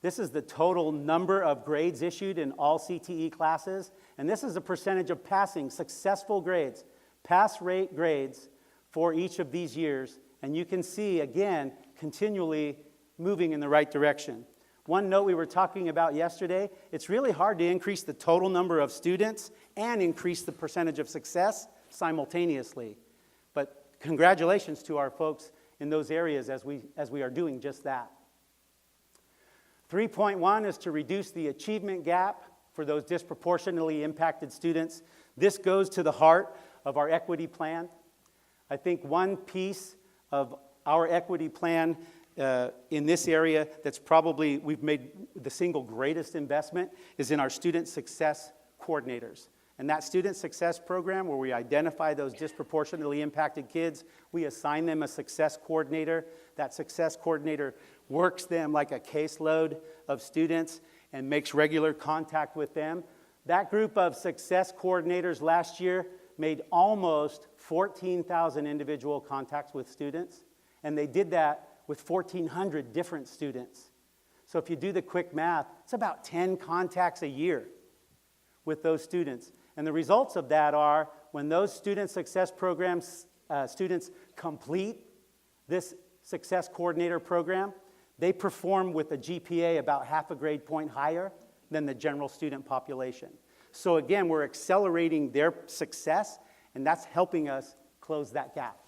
This is the total number of grades issued in all CTE classes. And this is the percentage of passing successful grades, pass rate grades for each of these years. And you can see, again, continually moving in the right direction. One note we were talking about yesterday, it's really hard to increase the total number of students and increase the percentage of success simultaneously. But congratulations to our folks in those areas as we are doing just that. 3.1 is to reduce the achievement gap for those disproportionately impacted students. This goes to the heart of our equity plan. I think one piece of our equity plan in this area that's probably we've made the single greatest investment is in our student success coordinators. And that student success program where we identify those disproportionately impacted kids, we assign them a success coordinator. That success coordinator works them like a caseload of students and makes regular contact with them. That group of success coordinators last year made almost 14,000 individual contacts with students, and they did that with 1,400 different students. So if you do the quick math, it's about 10 contacts a year with those students. And the results of that are when those student success programs, students complete this success coordinator program, they perform with a GPA about half a grade point higher than the general student population. So again, we're accelerating their success, and that's helping us close that gap.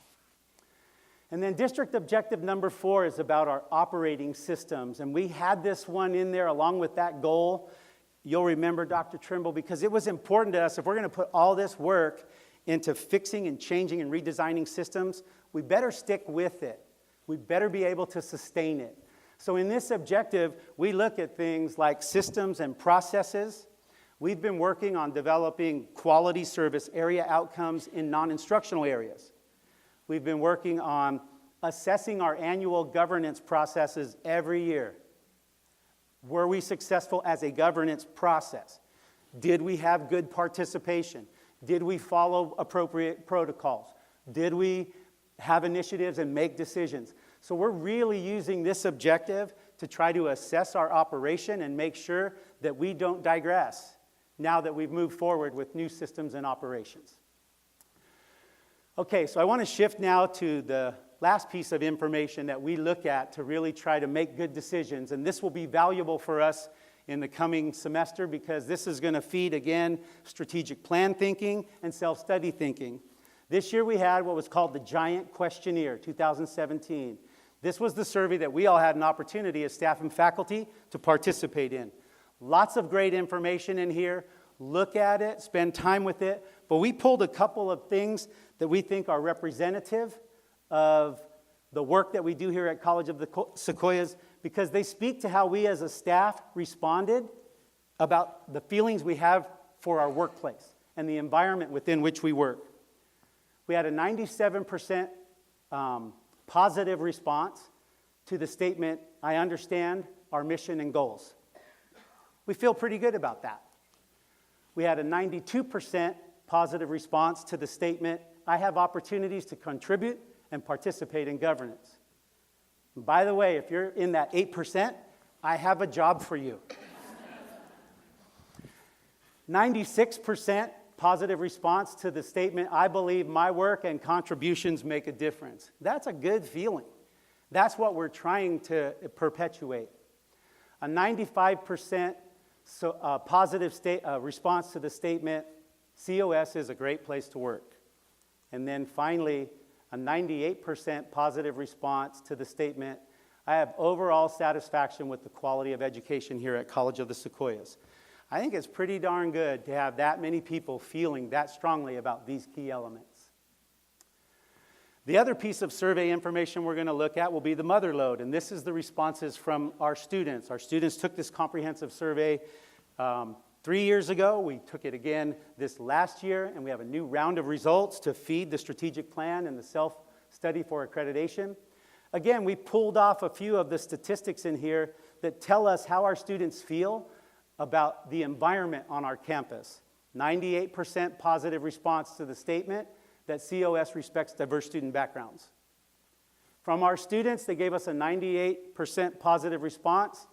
And then district objective number 4 is about our operating systems. And we had this one in there along with that goal. You'll remember, Dr. Trimble, because it was important to us, if we're going to put all this work into fixing and changing and redesigning systems, we better stick with it. We better be able to sustain it. So in this objective, we look at things like systems and processes. We've been working on developing quality service area outcomes in non-instructional areas. We've been working on assessing our annual governance processes every year. Were we successful as a governance process? Did we have good participation? Did we follow appropriate protocols? Did we have initiatives and make decisions? So we're really using this objective to try to assess our operation and make sure that we don't digress now that we've moved forward with new systems and operations. Okay, so I want to shift now to the last piece of information that we look at to really try to make good decisions. And this will be valuable for us in the coming semester because this is going to feed, again, strategic plan thinking and self-study thinking. This year we had what was called the Giant Questionnaire 2017. This was the survey that we all had an opportunity as staff and faculty to participate in. Lots of great information in here. Look at it, spend time with it. But we pulled a couple of things that we think are representative of the work that we do here at College of the Sequoias because they speak to how we as a staff responded about the feelings we have for our workplace and the environment within which we work. We had a 97% positive response to the statement, I understand our mission and goals. We feel pretty good about that. We had a 92% positive response to the statement, I have opportunities to contribute and participate in governance. And by the way, if you're in that 8%, I have a job for you. 96% positive response to the statement, I believe my work and contributions make a difference. That's a good feeling. That's what we're trying to perpetuate. A 95% positive response to the statement, COS is a great place to work. And then finally, a 98% positive response to the statement, I have overall satisfaction with the quality of education here at College of the Sequoias. I think it's pretty darn good to have that many people feeling that strongly about these key elements. The other piece of survey information we're going to look at will be the mother lode, and this is the responses from our students. Our students took this comprehensive survey 3 years ago. We took it again this last year, and we have a new round of results to feed the strategic plan and the self-study for accreditation. Again, we pulled off a few of the statistics in here that tell us how our students feel about the environment on our campus. 98% positive response to the statement that COS respects diverse student backgrounds. From our students, they gave us a 98% positive response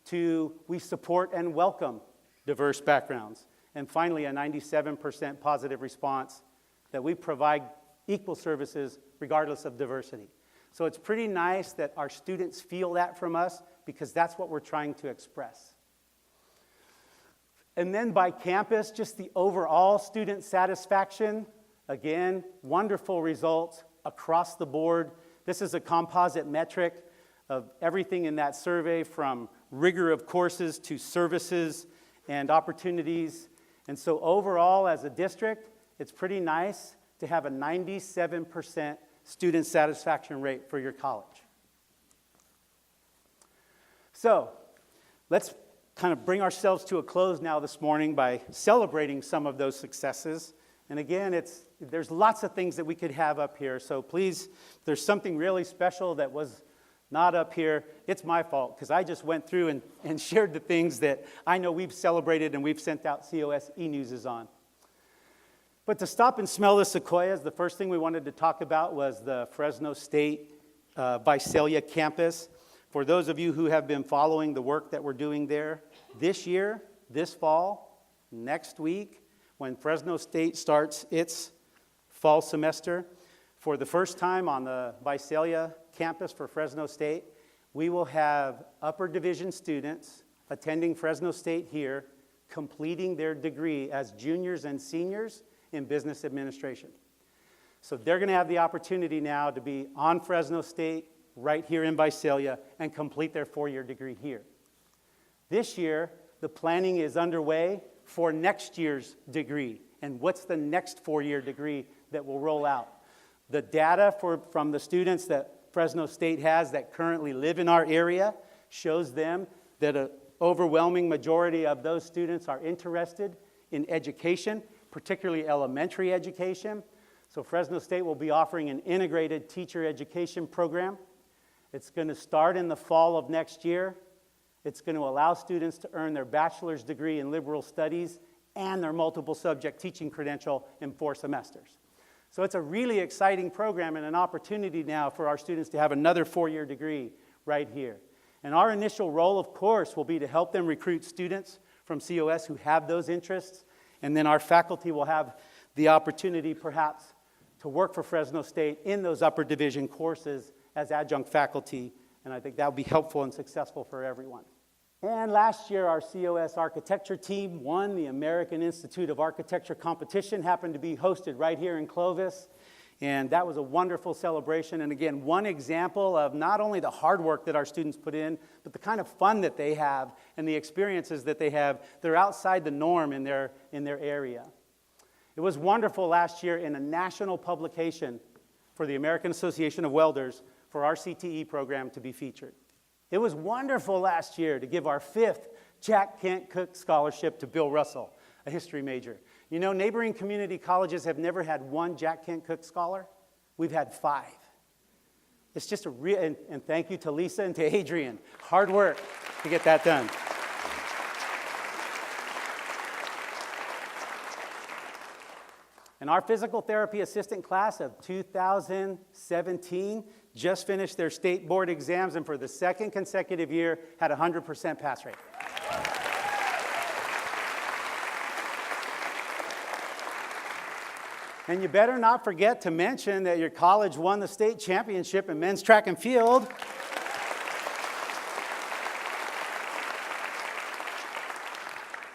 to we support and welcome diverse backgrounds. And finally, a 97% positive response that we provide equal services regardless of diversity. So it's pretty nice that our students feel that from us because that's what we're trying to express. And then by campus, just the overall student satisfaction. Again, wonderful results across the board. This is a composite metric of everything in that survey from rigor of courses to services and opportunities. And so overall, as a district, it's pretty nice to have a 97% student satisfaction rate for your college. So let's kind of bring ourselves to a close now this morning by celebrating some of those successes. And again, there's lots of things that we could have up here. So please, if there's something really special that was not up here, it's my fault because I just went through and shared the things that I know we've celebrated and we've sent out COS e-newses on. But to stop and smell the sequoias, the first thing we wanted to talk about was the Fresno State Visalia campus. For those of you who have been following the work that we're doing there, this year, this fall, next week, when Fresno State starts its fall semester, for the first time on the Visalia campus for Fresno State, we will have upper division students attending Fresno State here, completing their degree as juniors and seniors in business administration. So they're going to have the opportunity now to be on Fresno State right here in Visalia and complete their 4-year degree here. This year, the planning is underway for next year's degree. And what's the next 4-year degree that will roll out? The data from the students that Fresno State has that currently live in our area shows them that an overwhelming majority of those students are interested in education, particularly elementary education. So Fresno State will be offering an integrated teacher education program. It's going to start in the fall of next year. It's going to allow students to earn their bachelor's degree in liberal studies and their multiple subject teaching credential in 4 semesters. So it's a really exciting program and an opportunity now for our students to have another 4-year degree right here. And our initial role, of course, will be to help them recruit students from COS who have those interests. And then our faculty will have the opportunity perhaps to work for Fresno State in those upper division courses as adjunct faculty, and I think that will be helpful and successful for everyone. And last year, our COS architecture team won the American Institute of Architecture competition, happened to be hosted right here in Clovis, and that was a wonderful celebration. And again, one example of not only the hard work that our students put in, but the kind of fun that they have and the experiences that they have. They're outside the norm in their area. It was wonderful last year in a national publication for the American Association of Welders for our CTE program to be featured. It was wonderful last year to give our 5th Jack Kent Cook Scholarship to Bill Russell, a history major. You know, neighboring community colleges have never had 1 Jack Kent Cook Scholar. We've had 5. It's just a real, and thank you to Lisa and to Adrian. Hard work to get that done. And our physical therapy assistant class of 2017 just finished their state board exams and for the second consecutive year had a 100% pass rate. And you better not forget to mention that your college won the state championship in men's track and field.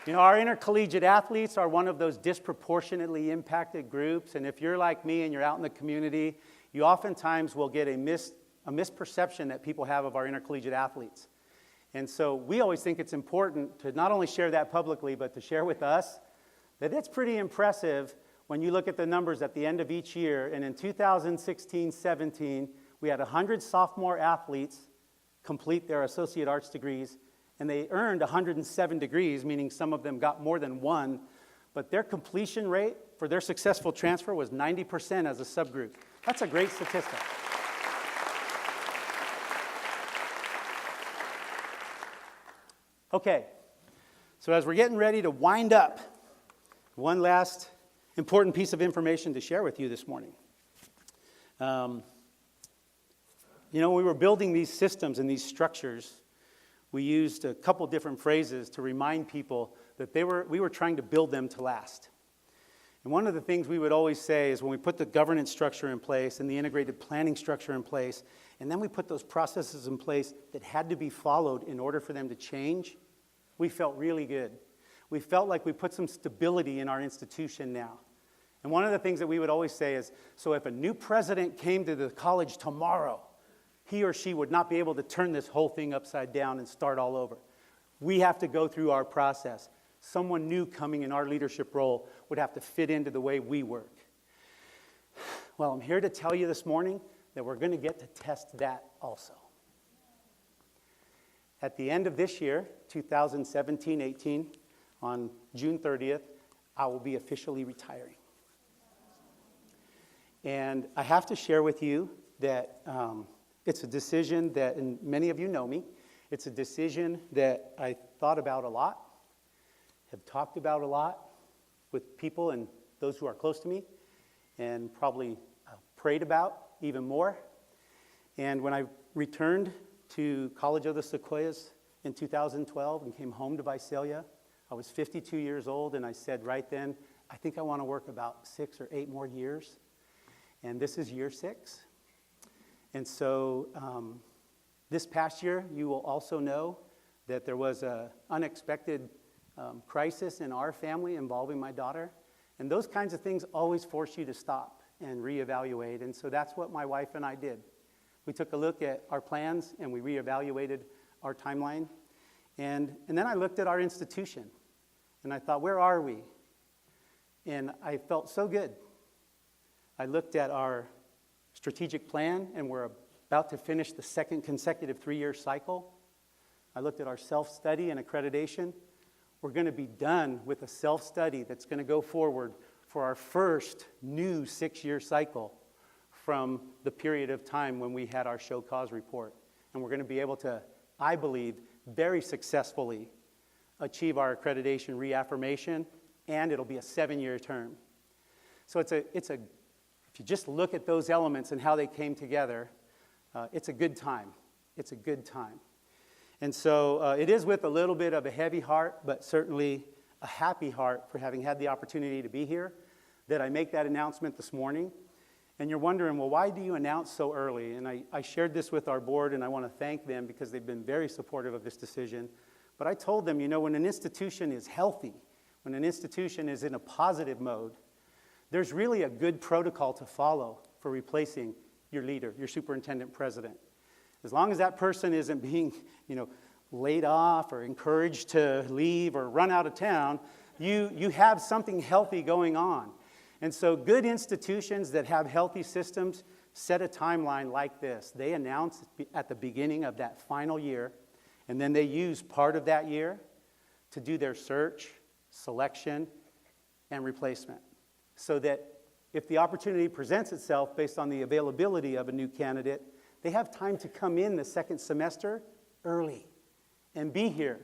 You know, our intercollegiate athletes are one of those disproportionately impacted groups, and if you're like me and you're out in the community, you oftentimes will get a misperception that people have of our intercollegiate athletes. And so we always think it's important to not only share that publicly, but to share with us that it's pretty impressive when you look at the numbers at the end of each year. And in 2016-17, we had 100 sophomore athletes complete their associate arts degrees, and they earned 107 degrees, meaning some of them got more than one, but their completion rate for their successful transfer was 90% as a subgroup. That's a great statistic. Okay, so as we're getting ready to wind up, one last important piece of information to share with you this morning. When we were building these systems and these structures, we used a couple different phrases to remind people that we were trying to build them to last. And one of the things we would always say is when we put the governance structure in place and the integrated planning structure in place, and then we put those processes in place that had to be followed in order for them to change, we felt really good. We felt like we put some stability in our institution now. And one of the things that we would always say is, so if a new president came to the college tomorrow, he or she would not be able to turn this whole thing upside down and start all over. We have to go through our process. Someone new coming in our leadership role would have to fit into the way we work. Well, I'm here to tell you this morning that we're going to get to test that also. At the end of this year, 2017-18, on June 30th, I will be officially retiring. And I have to share with you that it's a decision that, and many of you know me, it's a decision that I thought about a lot, have talked about a lot with people and those who are close to me, and probably prayed about even more. And when I returned to College of the Sequoias in 2012 and came home to Visalia, I was 52 years old, and I said right then, I think I want to work about 6 or 8 more years. And this is year 6. And so this past year, you will also know that there was an unexpected crisis in our family involving my daughter. And those kinds of things always force you to stop and reevaluate. And so that's what my wife and I did. We took a look at our plans and we reevaluated our timeline. And then I looked at our institution and I thought, where are we? And I felt so good. I looked at our strategic plan, and we're about to finish the second consecutive 3-year cycle. I looked at our self-study and accreditation. We're going to be done with a self-study that's going to go forward for our first new 6-year cycle from the period of time when we had our show cause report. And we're going to be able to, I believe, very successfully achieve our accreditation reaffirmation, and it'll be a 7-year term. So if you just look at those elements and how they came together, it's a good time. It's a good time. And so it is with a little bit of a heavy heart, but certainly a happy heart for having had the opportunity to be here, that I make that announcement this morning. And you're wondering, well, why do you announce so early? And I shared this with our board, and I want to thank them because they've been very supportive of this decision. But I told them, when an institution is healthy, when an institution is in a positive mode, there's really a good protocol to follow for replacing your leader, your superintendent president. As long as that person isn't being, laid off or encouraged to leave or run out of town, you have something healthy going on. And so good institutions that have healthy systems set a timeline like this. They announce at the beginning of that final year, and then they use part of that year to do their search, selection, and replacement. So that if the opportunity presents itself based on the availability of a new candidate, they have time to come in the second semester early and be here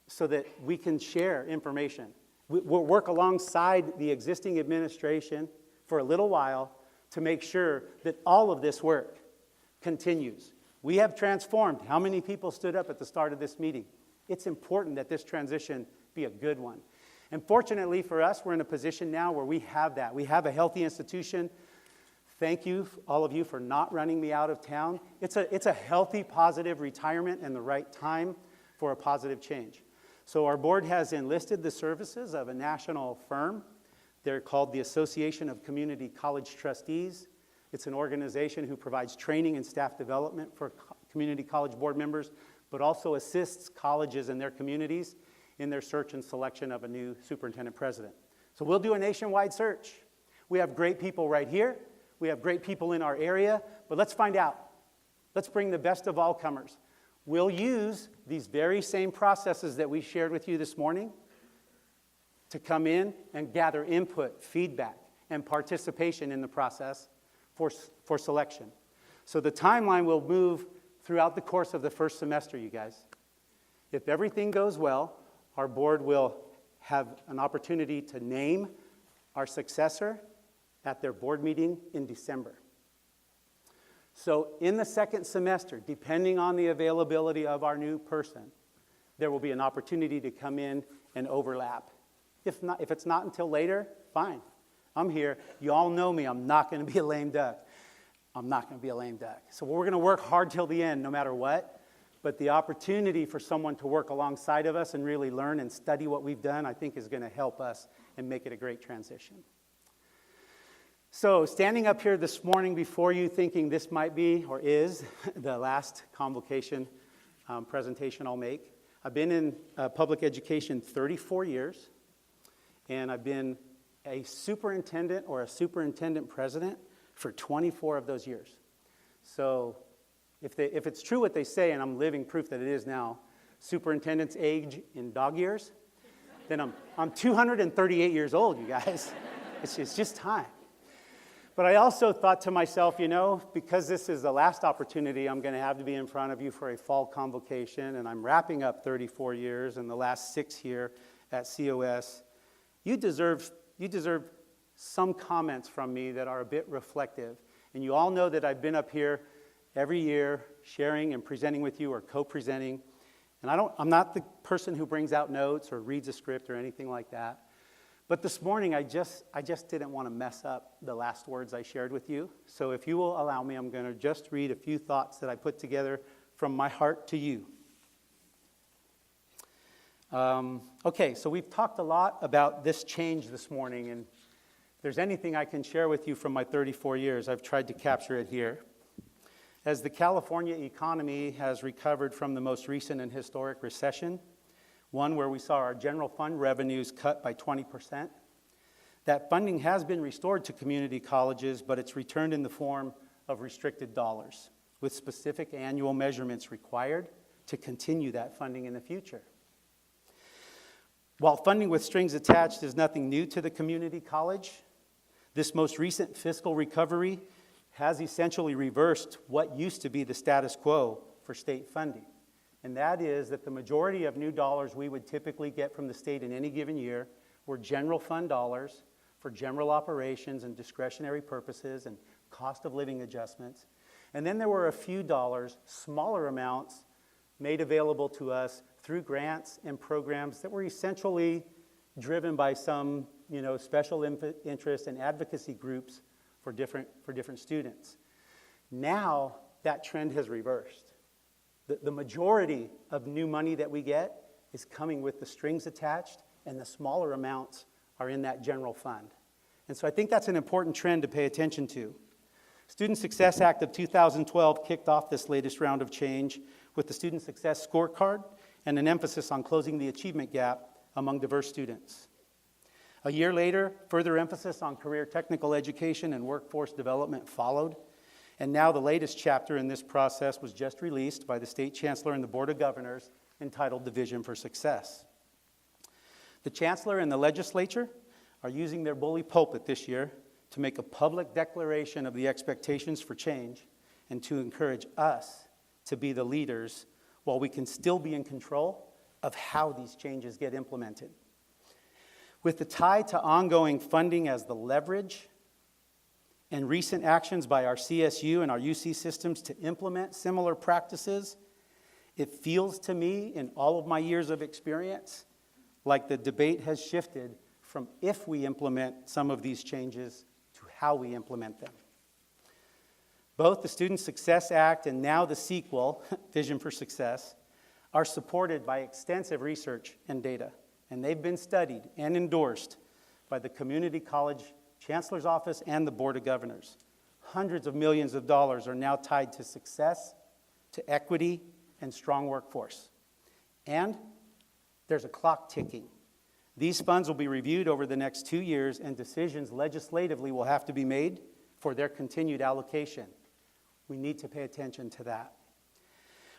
so that we can share information. We'll work alongside the existing administration for a little while to make sure that all of this work continues. We have transformed. How many people stood up at the start of this meeting? It's important that this transition be a good one. And fortunately for us, we're in a position now where we have that. We have a healthy institution. Thank you, all of you, for not running me out of town. It's a healthy, positive retirement and the right time for a positive change. So our board has enlisted the services of a national firm. They're called the Association of Community College Trustees. It's an organization who provides training and staff development for community college board members, but also assists colleges and their communities in their search and selection of a new superintendent president. So we'll do a nationwide search. We have great people right here. We have great people in our area, but let's find out. Let's bring the best of all comers. We'll use these very same processes that we shared with you this morning to come in and gather input, feedback, and participation in the process for selection. So the timeline will move throughout the course of the first semester, you guys. If everything goes well, our board will have an opportunity to name our successor at their board meeting in December. So in the second semester, depending on the availability of our new person, there will be an opportunity to come in and overlap. If it's not until later, fine. I'm here. You all know me. I'm not going to be a lame duck. I'm not going to be a lame duck. So we're going to work hard till the end, no matter what. But the opportunity for someone to work alongside of us and really learn and study what we've done, I think is going to help us and make it a great transition. So standing up here this morning before you thinking this might be or is the last convocation presentation I'll make. I've been in public education 34 years, and I've been a superintendent or a superintendent president for 24 of those years. So if it's true what they say, and I'm living proof that it is now, superintendents age in dog years, then I'm 238 years old, you guys. It's just time. But I also thought to myself, because this is the last opportunity I'm going to have to be in front of you for a fall convocation, and I'm wrapping up 34 years and the last 6 here at COS, you deserve some comments from me that are a bit reflective. And you all know that I've been up here every year sharing and presenting with you or co-presenting. And I'm not the person who brings out notes or reads a script or anything like that. But this morning, I just didn't want to mess up the last words I shared with you. So if you will allow me, I'm going to just read a few thoughts that I put together from my heart to you. Okay, so we've talked a lot about this change this morning, and if there's anything I can share with you from my 34 years, I've tried to capture it here. As the California economy has recovered from the most recent and historic recession, one where we saw our general fund revenues cut by 20%. That funding has been restored to community colleges, but it's returned in the form of restricted dollars, with specific annual measurements required to continue that funding in the future. While funding with strings attached is nothing new to the community college, this most recent fiscal recovery has essentially reversed what used to be the status quo for state funding. And that is that the majority of new dollars we would typically get from the state in any given year were general fund dollars for general operations and discretionary purposes and cost of living adjustments. And then there were a few dollars, smaller amounts, made available to us through grants and programs that were essentially driven by some, special interest and advocacy groups for different students. Now that trend has reversed. The majority of new money that we get is coming with the strings attached, and the smaller amounts are in that general fund. And so I think that's an important trend to pay attention to. Student Success Act of 2012 kicked off this latest round of change with the Student Success Scorecard and an emphasis on closing the achievement gap among diverse students. A year later, further emphasis on career technical education and workforce development followed. And now the latest chapter in this process was just released by the State Chancellor and the Board of Governors, entitled the Vision for Success. The Chancellor and the Legislature are using their bully pulpit this year to make a public declaration of the expectations for change and to encourage us to be the leaders while we can still be in control of how these changes get implemented. With the tie to ongoing funding as the leverage and recent actions by our CSU and our UC systems to implement similar practices, it feels to me, in all of my years of experience, like the debate has shifted from if we implement some of these changes to how we implement them. Both the Student Success Act and now the sequel, Vision for Success, are supported by extensive research and data, and they've been studied and endorsed by the Community College Chancellor's Office and the Board of Governors. Hundreds of millions of dollars are now tied to success, to equity, and strong workforce. And there's a clock ticking. These funds will be reviewed over the next 2 years, and decisions legislatively will have to be made for their continued allocation. We need to pay attention to that.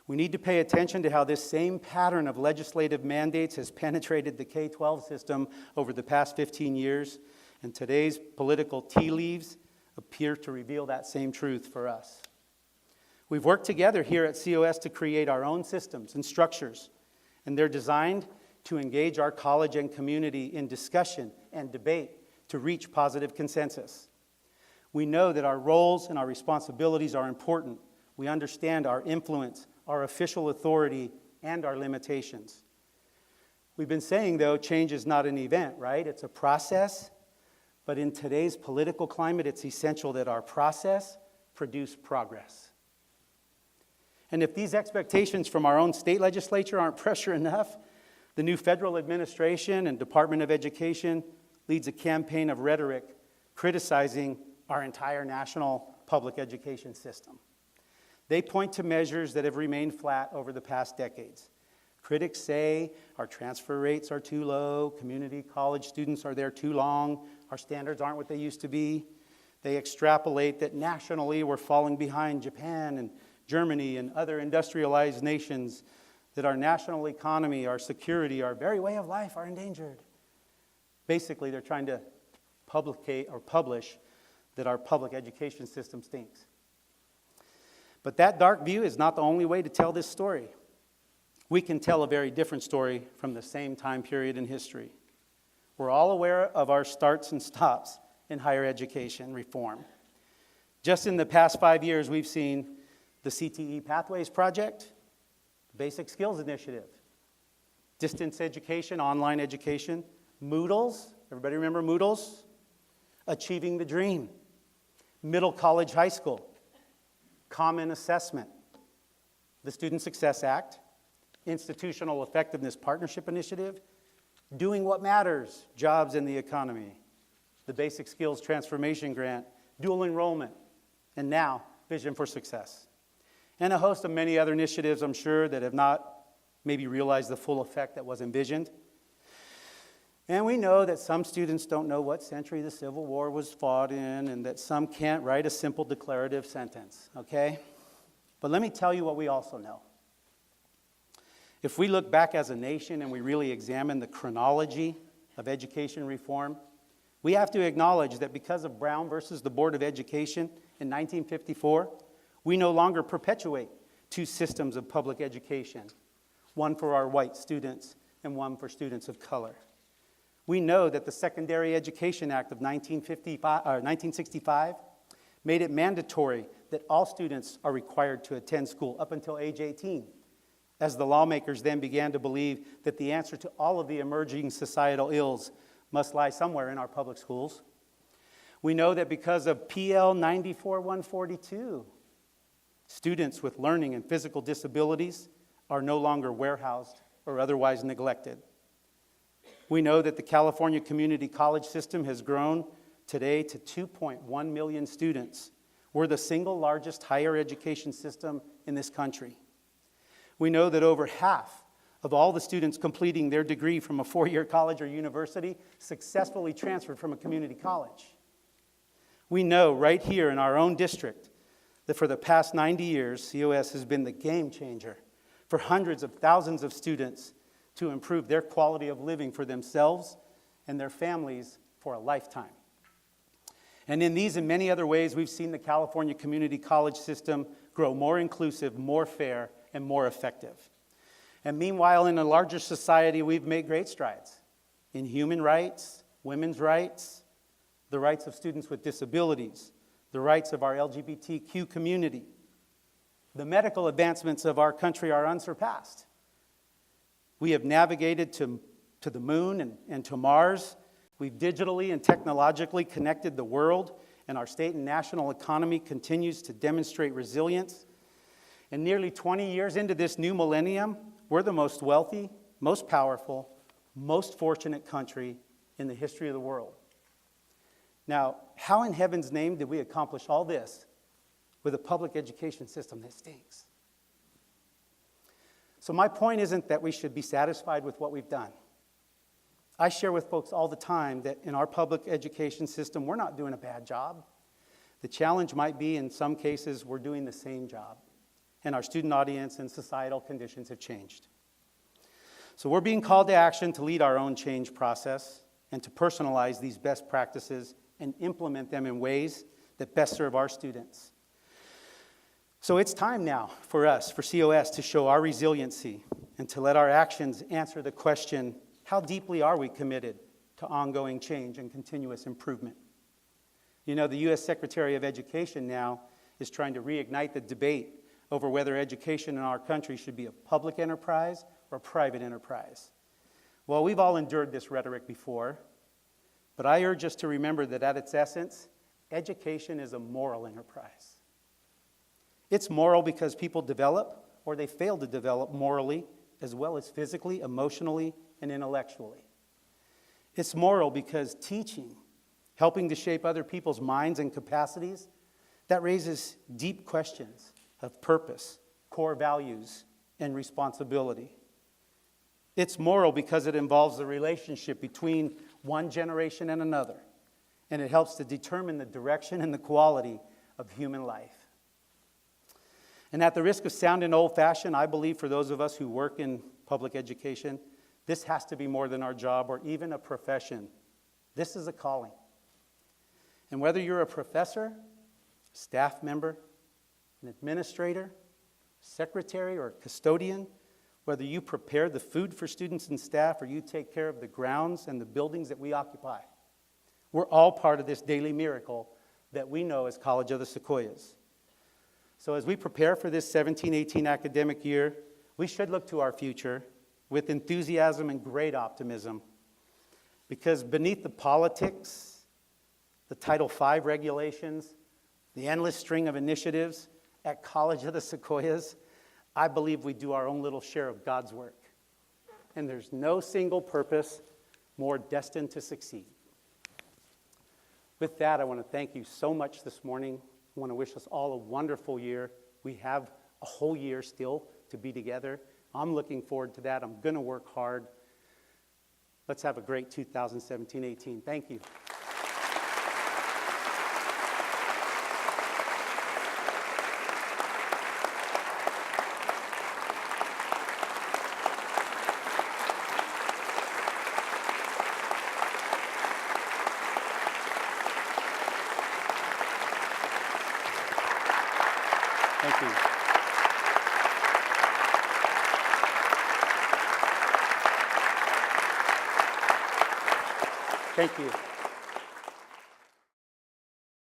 We need to pay attention to how this same pattern of legislative mandates has penetrated the K-12 system over the past 15 years, and today's political tea leaves appear to reveal that same truth for us. We've worked together here at COS to create our own systems and structures, and they're designed to engage our college and community in discussion and debate to reach positive consensus. We know that our roles and our responsibilities are important. We understand our influence, our official authority, and our limitations. We've been saying, though, change is not an event, right? It's a process. But in today's political climate, it's essential that our process produce progress. And if these expectations from our own state legislature aren't pressure enough, the new federal administration and Department of Education leads a campaign of rhetoric criticizing our entire national public education system. They point to measures that have remained flat over the past decades. Critics say our transfer rates are too low, community college students are there too long, our standards aren't what they used to be. They extrapolate that nationally we're falling behind Japan and Germany and other industrialized nations, that our national economy, our security, our very way of life are endangered. Basically, they're trying to publish that our public education system stinks. But that dark view is not the only way to tell this story. We can tell a very different story from the same time period in history. We're all aware of our starts and stops in higher education reform. Just in the past 5 years, we've seen the CTE Pathways Project, Basic Skills Initiative, distance education, online education, Moodles, everybody remember Moodles? Achieving the Dream, Middle College High School, Common Assessment, the Student Success Act, Institutional Effectiveness Partnership Initiative, Doing What Matters, Jobs in the Economy, the Basic Skills Transformation Grant, Dual Enrollment, and now Vision for Success. And a host of many other initiatives, I'm sure, that have not maybe realized the full effect that was envisioned. And we know that some students don't know what century the Civil War was fought in, and that some can't write a simple declarative sentence, okay? But let me tell you what we also know. If we look back as a nation and we really examine the chronology of education reform, we have to acknowledge that because of Brown versus the Board of Education in 1954, we no longer perpetuate two systems of public education, one for our white students and one for students of color. We know that the Secondary Education Act of 1965 made it mandatory that all students are required to attend school up until age 18, as the lawmakers then began to believe that the answer to all of the emerging societal ills must lie somewhere in our public schools. We know that because of PL 94-142, students with learning and physical disabilities are no longer warehoused or otherwise neglected. We know that the California community college system has grown today to 2.1 million students. We're the single largest higher education system in this country. We know that over half of all the students completing their degree from a four-year college or university successfully transferred from a community college. We know right here in our own district that for the past 90 years, COS has been the game changer for hundreds of thousands of students to improve their quality of living for themselves and their families for a lifetime. And in these and many other ways, we've seen the California community college system grow more inclusive, more fair, and more effective. And meanwhile, in a larger society, we've made great strides in human rights, women's rights, the rights of students with disabilities, the rights of our LGBTQ community. The medical advancements of our country are unsurpassed. We have navigated to the moon and to Mars. We've digitally and technologically connected the world, and our state and national economy continues to demonstrate resilience. And nearly 20 years into this new millennium, we're the most wealthy, most powerful, most fortunate country in the history of the world. Now, how in heaven's name did we accomplish all this with a public education system that stinks? So my point isn't that we should be satisfied with what we've done. I share with folks all the time that in our public education system, we're not doing a bad job. The challenge might be, in some cases, we're doing the same job, and our student audience and societal conditions have changed. So we're being called to action to lead our own change process and to personalize these best practices and implement them in ways that best serve our students. So it's time now for us, for COS, to show our resiliency and to let our actions answer the question, how deeply are we committed to ongoing change and continuous improvement? You know, the U.S. Secretary of Education now is trying to reignite the debate over whether education in our country should be a public enterprise or a private enterprise. Well, we've all endured this rhetoric before, but I urge us to remember that at its essence, education is a moral enterprise. It's moral because people develop, or they fail to develop morally, as well as physically, emotionally, and intellectually. It's moral because teaching, helping to shape other people's minds and capacities, that raises deep questions of purpose, core values, and responsibility. It's moral because it involves the relationship between one generation and another, and it helps to determine the direction and the quality of human life. And at the risk of sounding old-fashioned, I believe for those of us who work in public education, this has to be more than our job or even a profession. This is a calling. And whether you're a professor, staff member, an administrator, secretary, or custodian, whether you prepare the food for students and staff or you take care of the grounds and the buildings that we occupy, we're all part of this daily miracle that we know as College of the Sequoias. So as we prepare for this 17-18 academic year, we should look to our future with enthusiasm and great optimism, because beneath the politics, the Title V regulations, the endless string of initiatives at College of the Sequoias, I believe we do our own little share of God's work. And there's no single purpose more destined to succeed. With that, I want to thank you so much this morning. I want to wish us all a wonderful year. We have a whole year still to be together. I'm looking forward to that. I'm going to work hard. Let's have a great 2017-18. Thank you. Thank you. Thank you.